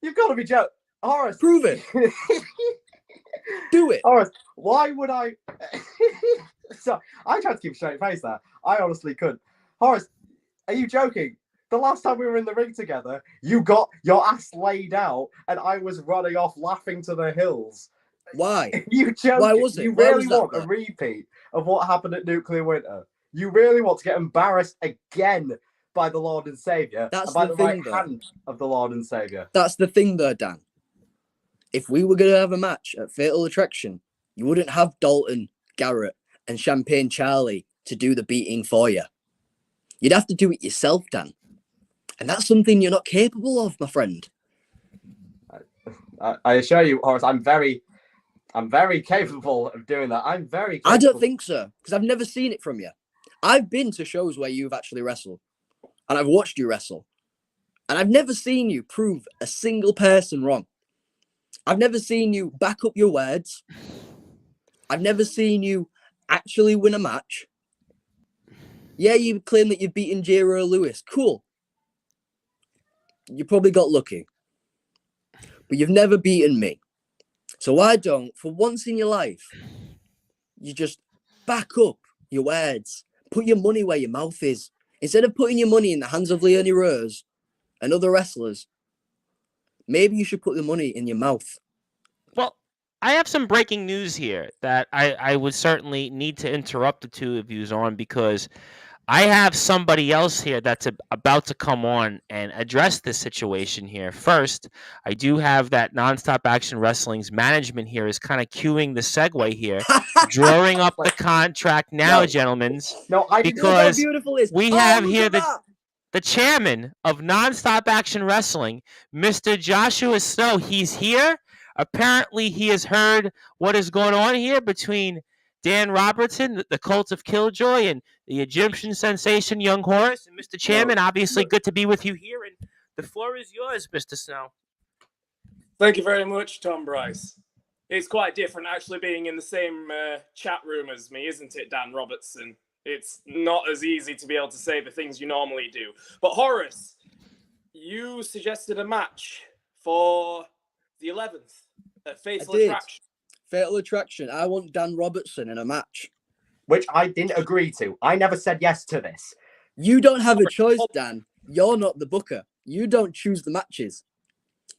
You've got to be joking. Horace. Prove it. Do it. Horace, why would I... So, I tried to keep a straight face there. I honestly couldn't. Horace, are you joking? The last time we were in the ring together, you got your ass laid out and I was running off laughing to the hills. Why? You joking? Why was it? You really want a repeat of what happened at Nuclear Winter? You really want to get embarrassed again by the Lord and Savior? That's by the right thing, hand of the Lord and Savior? That's the thing, though, Dan. If we were going to have a match at Fatal Attraction, you wouldn't have Dalton, Garrett, and Champagne Charlie to do the beating for you. You'd have to do it yourself, Dan. And that's something you're not capable of, my friend. I assure you, Horace, I'm very capable of doing that. I'm very capable. I don't think so, because I've never seen it from you. I've been to shows where you've actually wrestled, and I've watched you wrestle, and I've never seen you prove a single person wrong. I've never seen you back up your words. I've never seen you actually win a match. Yeah, you claim that you've beaten J. Rowe Lewis. Cool. You probably got lucky. But you've never beaten me. So why don't, for once in your life, you just back up your words. Put your money where your mouth is. Instead of putting your money in the hands of Leonie Rose and other wrestlers, maybe you should put the money in your mouth. Well, I have some breaking news here that I would certainly need to interrupt the two of you on, because I have somebody else here that's about to come on and address this situation here. First, I do have that Nonstop Action Wrestling's management here is kind of cueing the segue here, drawing up the contract now, gentlemen. No, I because how beautiful it is. we have here the chairman of Nonstop Action Wrestling, Mr. Joshua Snow. He's here. Apparently, he has heard what is going on here between Dan Robertson, the Cult of Killjoy, and the Egyptian sensation, Young Horace. And Mr. Chairman, obviously good to be with you here. And the floor is yours, Mr. Snow. Thank you very much, Tom Bryce. It's quite different actually being in the same chat room as me, isn't it, Dan Robertson? It's not as easy to be able to say the things you normally do. But Horace, you suggested a match for the 11th at Fatal Attraction. Fatal Attraction. I want Dan Robertson in a match. Which I didn't agree to. I never said yes to this. You don't have a choice, Dan. You're not the booker. You don't choose the matches.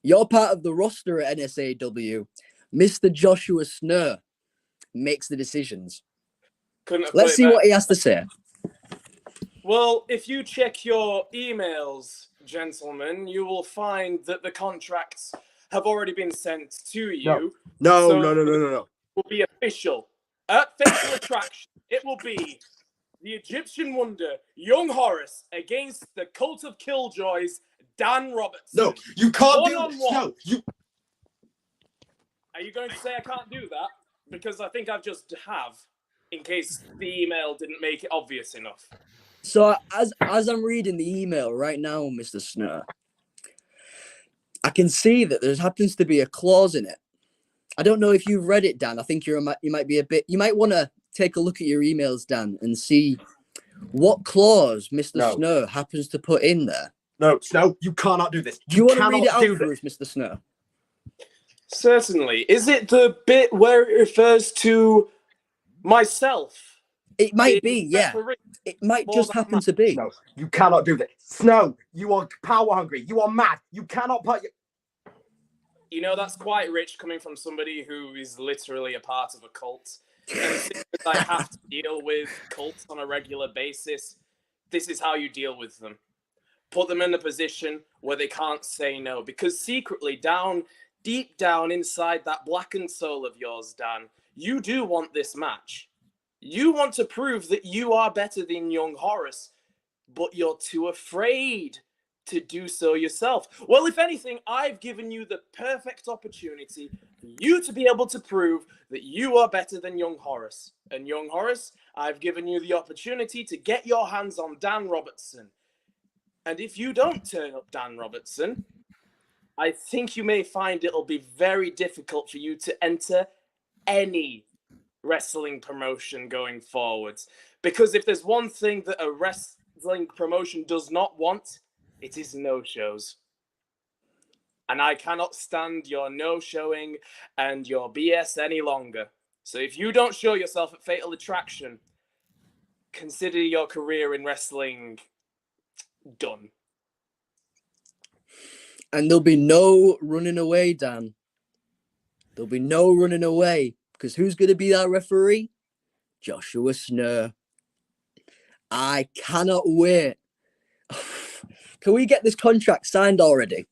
You're part of the roster at NSAW. Mr. Joshua Snur makes the decisions. Let's see what he has to say. Well, if you check your emails, gentlemen, you will find that the contracts have already been sent to you. No. It will be official. At Fatal Attraction, it will be the Egyptian Wonder, Young Horace, against the Cult of Killjoys, Dan Robertson. No, you can't do One-on-one. this. No, you... Are you going to say I can't do that? Because I think I've just have, in case the email didn't make it obvious enough. So as I'm reading the email right now, Mr. Snur, I can see that there happens to be a clause in it. I don't know if you've read it, Dan. I think you might want to take a look at your emails, Dan, and see what clause Mr. Snur happens to put in there. No, Snow, you cannot do this. Do you want to read it out for us, Mr. Snur? Certainly. Is it the bit where it refers to myself? It might be, yeah. It might just happen to be. No, you cannot do this. Snow, you are power hungry. You are mad. You cannot put your... You know, that's quite rich coming from somebody who is literally a part of a cult. And since I have to deal with cults on a regular basis, this is how you deal with them. Put them in a position where they can't say no. Because secretly, deep down inside that blackened soul of yours, Dan, you do want this match. You want to prove that you are better than young Horace, but you're too afraid to do so yourself. Well, if anything, I've given you the perfect opportunity for you to be able to prove that you are better than young Horace. And young Horace, I've given you the opportunity to get your hands on Dan Robertson. And if you don't turn up Dan Robertson, I think you may find it'll be very difficult for you to enter any wrestling promotion going forwards. Because if there's one thing that a wrestling promotion does not want, it is no-shows. And I cannot stand your no-showing and your BS any longer. So if you don't show yourself at Fatal Attraction, consider your career in wrestling done. And there'll be no running away, Dan. There'll be no running away. Because who's going to be our referee? Joshua Snur. I cannot wait. Can we get this contract signed already?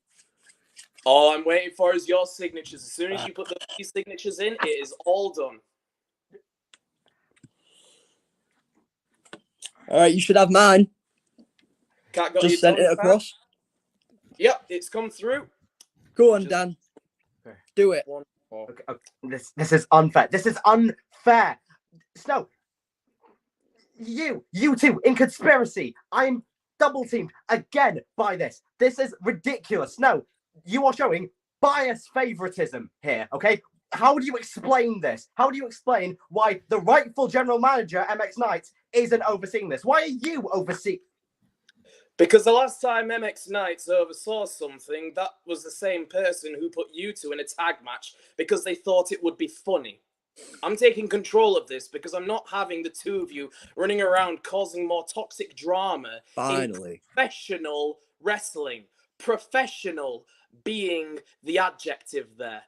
All I'm waiting for is your signatures. As soon as you put these signatures in, it is all done. All right, you should have mine. Just sent it across. Yep, it's come through. Go on, Dan. Do it. Okay. This is unfair. This is unfair. Snow, you two in conspiracy. I'm double teamed again by this. This is ridiculous. No, you are showing bias favoritism here. Okay, how do you explain this? How do you explain why the rightful general manager MX Knights isn't overseeing this? Why are you overseeing? Because the last time MX Knights oversaw something, that was the same person who put you two in a tag match because they thought it would be funny. I'm taking control of this because I'm not having the two of you running around causing more toxic drama. Finally. In professional wrestling. Professional being the adjective there.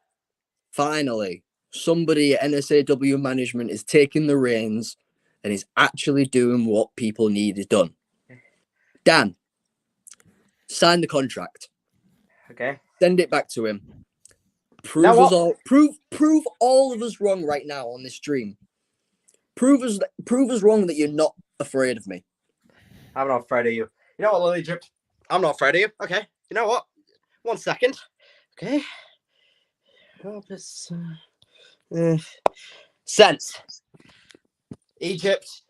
Finally, somebody at NSAW management is taking the reins and is actually doing what people need done. Dan, sign the contract. Okay. Send it back to him. Prove all of us wrong right now on this stream. Prove us wrong that you're not afraid of me. I'm not afraid of you. You know what, Lily Egypt? I'm not afraid of you. Okay. You know what? 1 second. Okay. Sense. Egypt.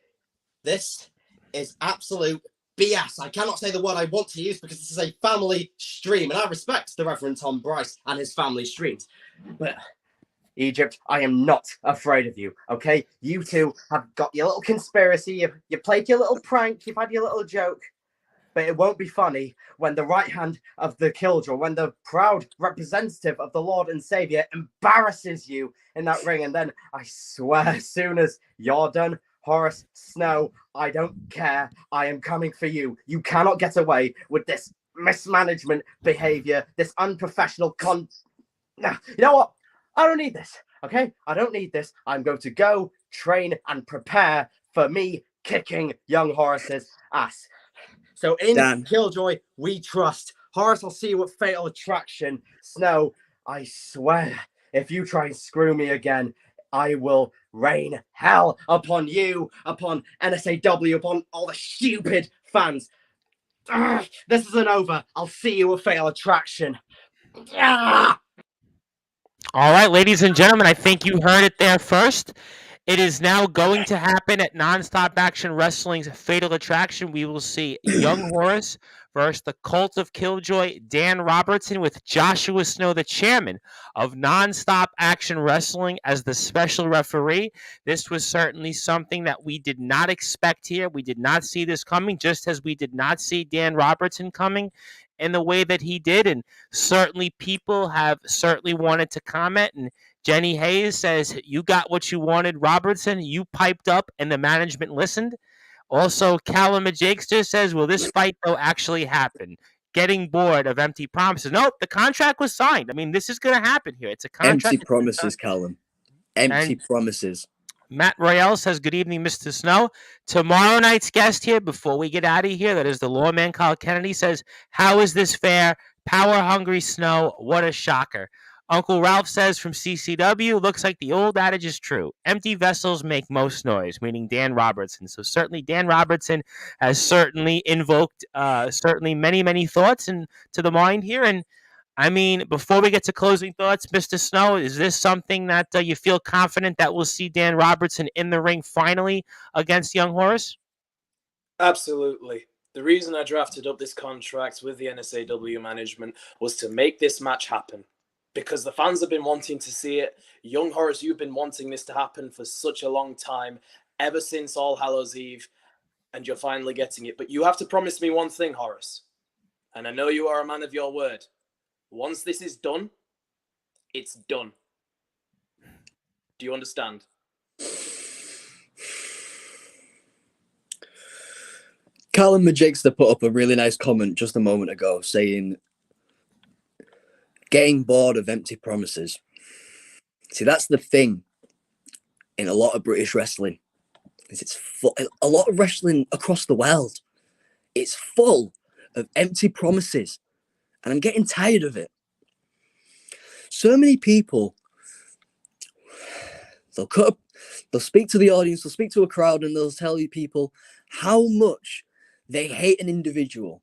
This is absolute BS. I cannot say the word I want to use because this is a family stream, and I respect the Reverend Tom Bryce and his family streams. But Egypt, I am not afraid of you, okay? You two have got your little conspiracy, you played your little prank, you've had your little joke, but it won't be funny when the right hand of the killjoy, when the proud representative of the Lord and Savior embarrasses you in that ring. And then I swear, as soon as you're done, Horace Snow, I don't care. I am coming for you. You cannot get away with this mismanagement behavior, this unprofessional You know what? I don't need this, okay? I don't need this. I'm going to go train and prepare for me kicking young Horace's ass. So in Dan. Killjoy, we trust. Horace, I'll see you at Fatal Attraction. Snow, I swear, if you try and screw me again, I will rain hell upon you, upon NSAW, upon all the stupid fans. This isn't over. I'll see you at Fatal Attraction. All right, ladies and gentlemen, I think you heard it there first. It is now going to happen at Nonstop Action Wrestling's Fatal Attraction. We will see Young Horace versus the Cult of Killjoy, Dan Robertson, with Joshua Snow, the chairman of Nonstop Action Wrestling, as the special referee. This was certainly something that we did not expect here. We did not see this coming, just as we did not see Dan Robertson coming in the way that he did. And certainly people have certainly wanted to comment, and Jenny Hayes says, you got what you wanted, Robertson. You piped up and the management listened. Also, Callum Jakester says, will this fight, though, actually happen? Getting bored of empty promises. Nope, the contract was signed. I mean, this is going to happen here. It's a contract. Empty promises, Callum. Empty promises. Matt Royale says, good evening, Mr. Snow. Tomorrow night's guest here, before we get out of here, that is the lawman Kyle Kennedy, says, how is this fair? Power-hungry Snow. What a shocker. Uncle Ralph says from CCW, looks like the old adage is true. Empty vessels make most noise, meaning Dan Robertson. So certainly Dan Robertson has certainly invoked certainly many, many thoughts into the mind here. And I mean, before we get to closing thoughts, Mr. Snow, is this something that you feel confident that we'll see Dan Robertson in the ring finally against young Horace? Absolutely. The reason I drafted up this contract with the NSAW management was to make this match happen, because the fans have been wanting to see it. Young Horace, you've been wanting this to happen for such a long time, ever since All Hallows Eve, and you're finally getting it. But you have to promise me one thing, Horace, and I know you are a man of your word. Once this is done, it's done. Do you understand? Callum Majakester put up a really nice comment just a moment ago saying, getting bored of empty promises. See, that's the thing in a lot of British wrestling. It's full, a lot of wrestling across the world. It's full of empty promises. And I'm getting tired of it. So many people, they'll speak to the audience, they'll speak to a crowd, and they'll tell you people how much they hate an individual.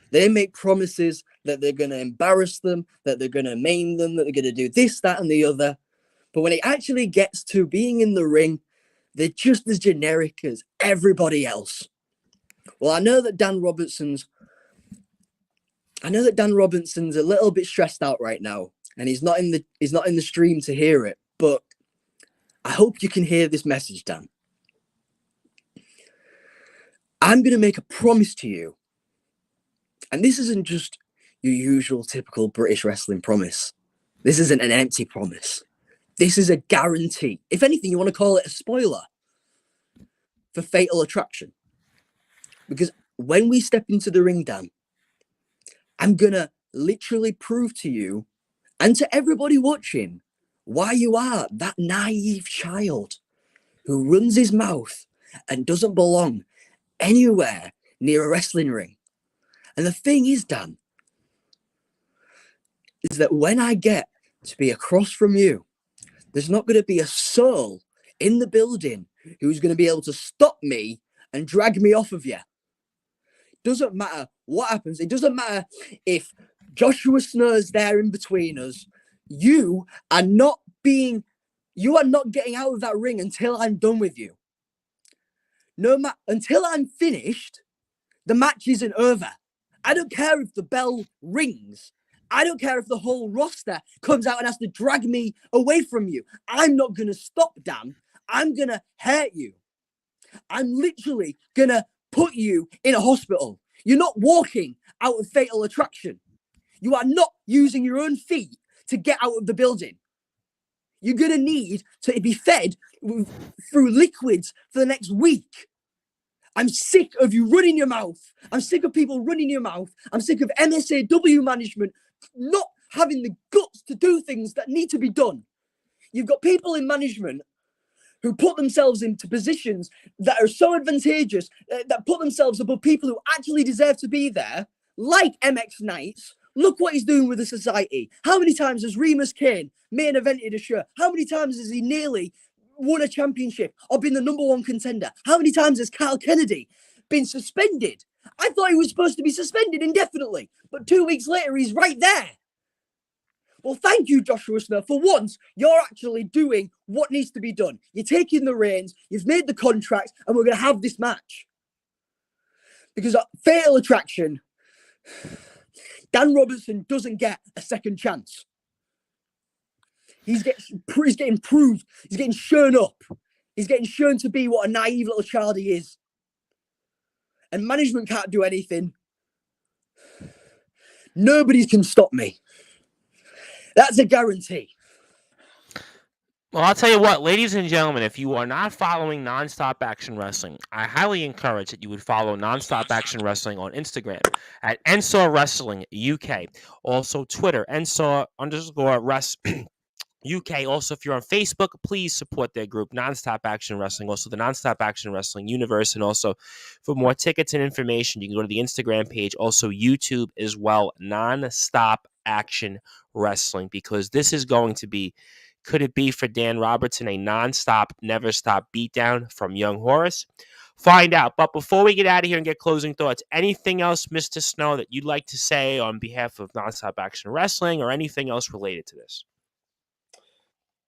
They make promises that they're going to embarrass them, that they're going to maim them, that they're going to do this, that, and the other. But when it actually gets to being in the ring, they're just as generic as everybody else. Well, I know that Dan Robertson's a little bit stressed out right now, and he's not in the stream to hear it. But I hope you can hear this message, Dan. I'm going to make a promise to you, and this isn't just your usual typical British wrestling promise. This isn't an empty promise. This is a guarantee. If anything, you want to call it a spoiler for Fatal Attraction. Because when we step into the ring, Dan, I'm going to literally prove to you and to everybody watching why you are that naive child who runs his mouth and doesn't belong anywhere near a wrestling ring. And the thing is, Dan, is that when I get to be across from you, there's not going to be a soul in the building who's going to be able to stop me and drag me off of you. Doesn't matter what happens. It doesn't matter if Joshua Snow's there in between us. You are not getting out of that ring until I'm done with you. Until I'm finished, The match isn't over. I don't care if the bell rings. I don't care if the whole roster comes out and has to drag me away from you. I'm not going to stop, Dan. I'm going to hurt you. I'm literally going to put you in a hospital. You're not walking out of Fatal Attraction. You are not using your own feet to get out of the building. You're going to need to be fed through liquids for the next week. I'm sick of you running your mouth. I'm sick of people running your mouth. I'm sick of NSAW management not having the guts to do things that need to be done. You've got people in management who put themselves into positions that are so advantageous, that put themselves above people who actually deserve to be there, like MX Knights. Look what he's doing with the society. How many times has Remus Kane main evented a show? How many times has he nearly won a championship or been the number one contender? How many times has Kyle Kennedy been suspended? I thought he was supposed to be suspended indefinitely, but 2 weeks later, he's right there. Well, thank you, Joshua Snow. For once, you're actually doing what needs to be done. You're taking the reins, you've made the contracts, and we're going to have this match. Because Fatal Attraction, Dan Robertson doesn't get a second chance. He's getting proved. He's getting shown up. He's getting shown to be what a naive little child he is. And management can't do anything. Nobody can stop me. That's a guarantee. Well, I'll tell you what, ladies and gentlemen, if you are not following Nonstop Action Wrestling, I highly encourage that you would follow Nonstop Action Wrestling on Instagram at NSAW Wrestling UK. Also, Twitter, NSAW_Rest. UK. Also, if you're on Facebook, please support their group, Nonstop Action Wrestling, also the Nonstop Action Wrestling Universe. And also, for more tickets and information, you can go to the Instagram page, also YouTube as well, Nonstop Action Wrestling, because this is going to be, could it be for Dan Robertson, a nonstop, never stop beatdown from Young Horace? Find out. But before we get out of here and get closing thoughts, anything else, Mr. Snow, that you'd like to say on behalf of Nonstop Action Wrestling or anything else related to this?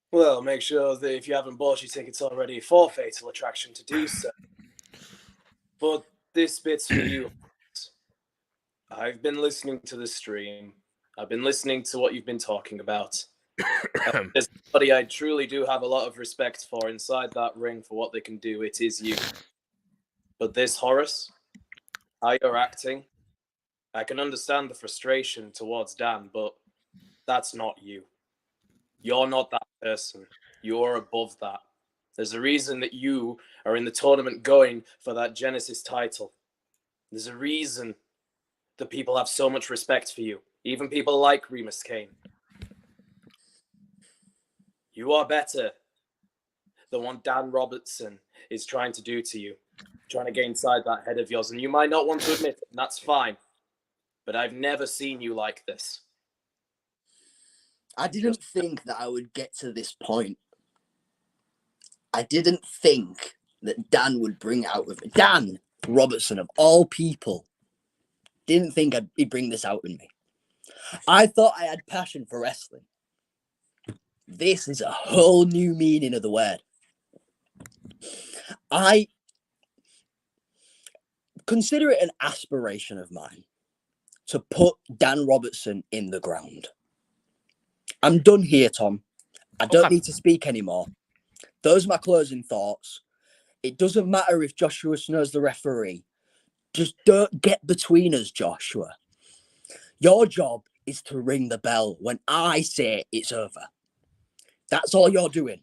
Well, make sure that if you haven't bought your tickets already for Fatal Attraction to do so. But this bit's for you. I've been listening to the stream. I've been listening to what you've been talking about. There's somebody I truly do have a lot of respect for inside that ring for what they can do. It is you. But this, Horace, how you're acting, I can understand the frustration towards Dan, but that's not you. You're not that person. You're above that. There's a reason that you are in the tournament going for that Genesis title. There's a reason that people have so much respect for you. Even people like Remus Kane. You are better than what Dan Robertson is trying to do to you. Trying to get inside that head of yours. And you might not want to admit it, and that's fine. But I've never seen you like this. I didn't think that I would get to this point. I didn't think that Dan would bring out with me. Dan Robertson, of all people, didn't think he'd bring this out in me. I thought I had passion for wrestling. This is a whole new meaning of the word. I consider it an aspiration of mine to put Dan Robertson in the ground. I'm done here, Tom. I don't need to speak anymore. Those are my closing thoughts. It doesn't matter if Joshua Snow's the referee. Just don't get between us, Joshua. Your job is to ring the bell when I say it's over. That's all you're doing.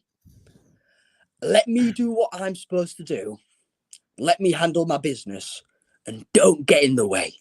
Let me do what I'm supposed to do. Let me handle my business. And don't get in the way.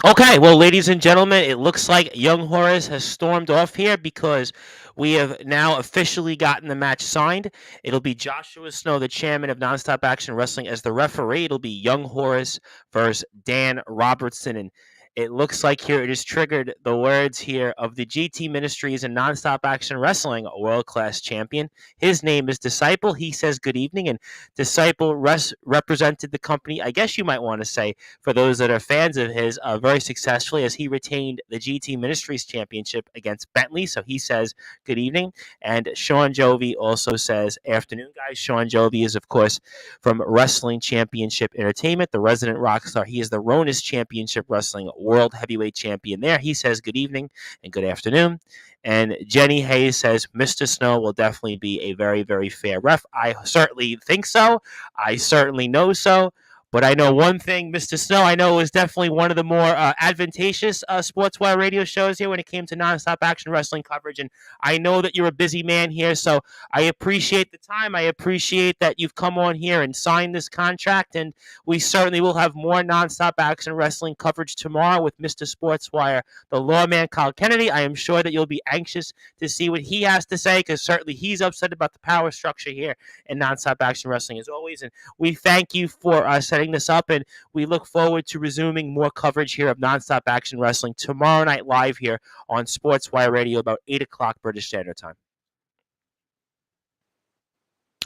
Okay, well, ladies and gentlemen, it looks like Young Horace has stormed off here because we have now officially gotten the match signed. It'll be Joshua Snow, the chairman of Nonstop Action Wrestling, as the referee. It'll be Young Horace versus Dan Robertson. And it looks like here it has triggered the words here of the GT Ministries and Nonstop Action Wrestling world-class champion. His name is Disciple. He says good evening, and Disciple represented the company, I guess you might want to say, for those that are fans of his, very successfully as he retained the GT Ministries Championship against Bentley. So he says good evening. And Sean Jovi also says afternoon, guys. Sean Jovi is, of course, from Wrestling Championship Entertainment, the resident rock star. He is the Ronus Championship Wrestling World Heavyweight Champion there. He says good evening and good afternoon. And Jenny Hayes says Mr. Snow will definitely be a very, very fair ref. I certainly think so. I certainly know so. But I know one thing, Mr. Snow, I know it was definitely one of the more advantageous Sportswire radio shows here when it came to nonstop action wrestling coverage. And I know that you're a busy man here, so I appreciate the time. I appreciate that you've come on here and signed this contract. And we certainly will have more nonstop action wrestling coverage tomorrow with Mr. Sportswire, the lawman Kyle Kennedy. I am sure that you'll be anxious to see what he has to say, because certainly he's upset about the power structure here in nonstop action wrestling as always. And we thank you for setting this up, and we look forward to resuming more coverage here of nonstop action wrestling tomorrow night live here on Sportswire Radio about 8 o'clock British Standard Time.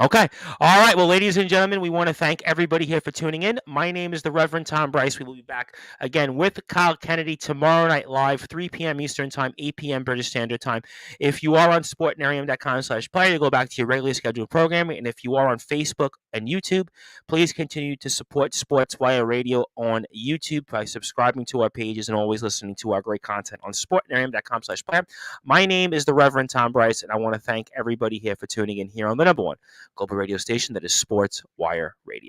Okay. All right. Well, ladies and gentlemen, we want to thank everybody here for tuning in. My name is the Reverend Tom Bryce. We will be back again with Kyle Kennedy tomorrow night live, 3 p.m. Eastern Time, 8 p.m. British Standard Time. If you are on sportnarium.com/player, you go back to your regularly scheduled programming. And if you are on Facebook and YouTube, please continue to support Sportswire Radio on YouTube by subscribing to our pages and always listening to our great content on sportnarium.com/player. My name is the Reverend Tom Bryce, and I want to thank everybody here for tuning in here on the number one global radio station that is Sportswire Radio.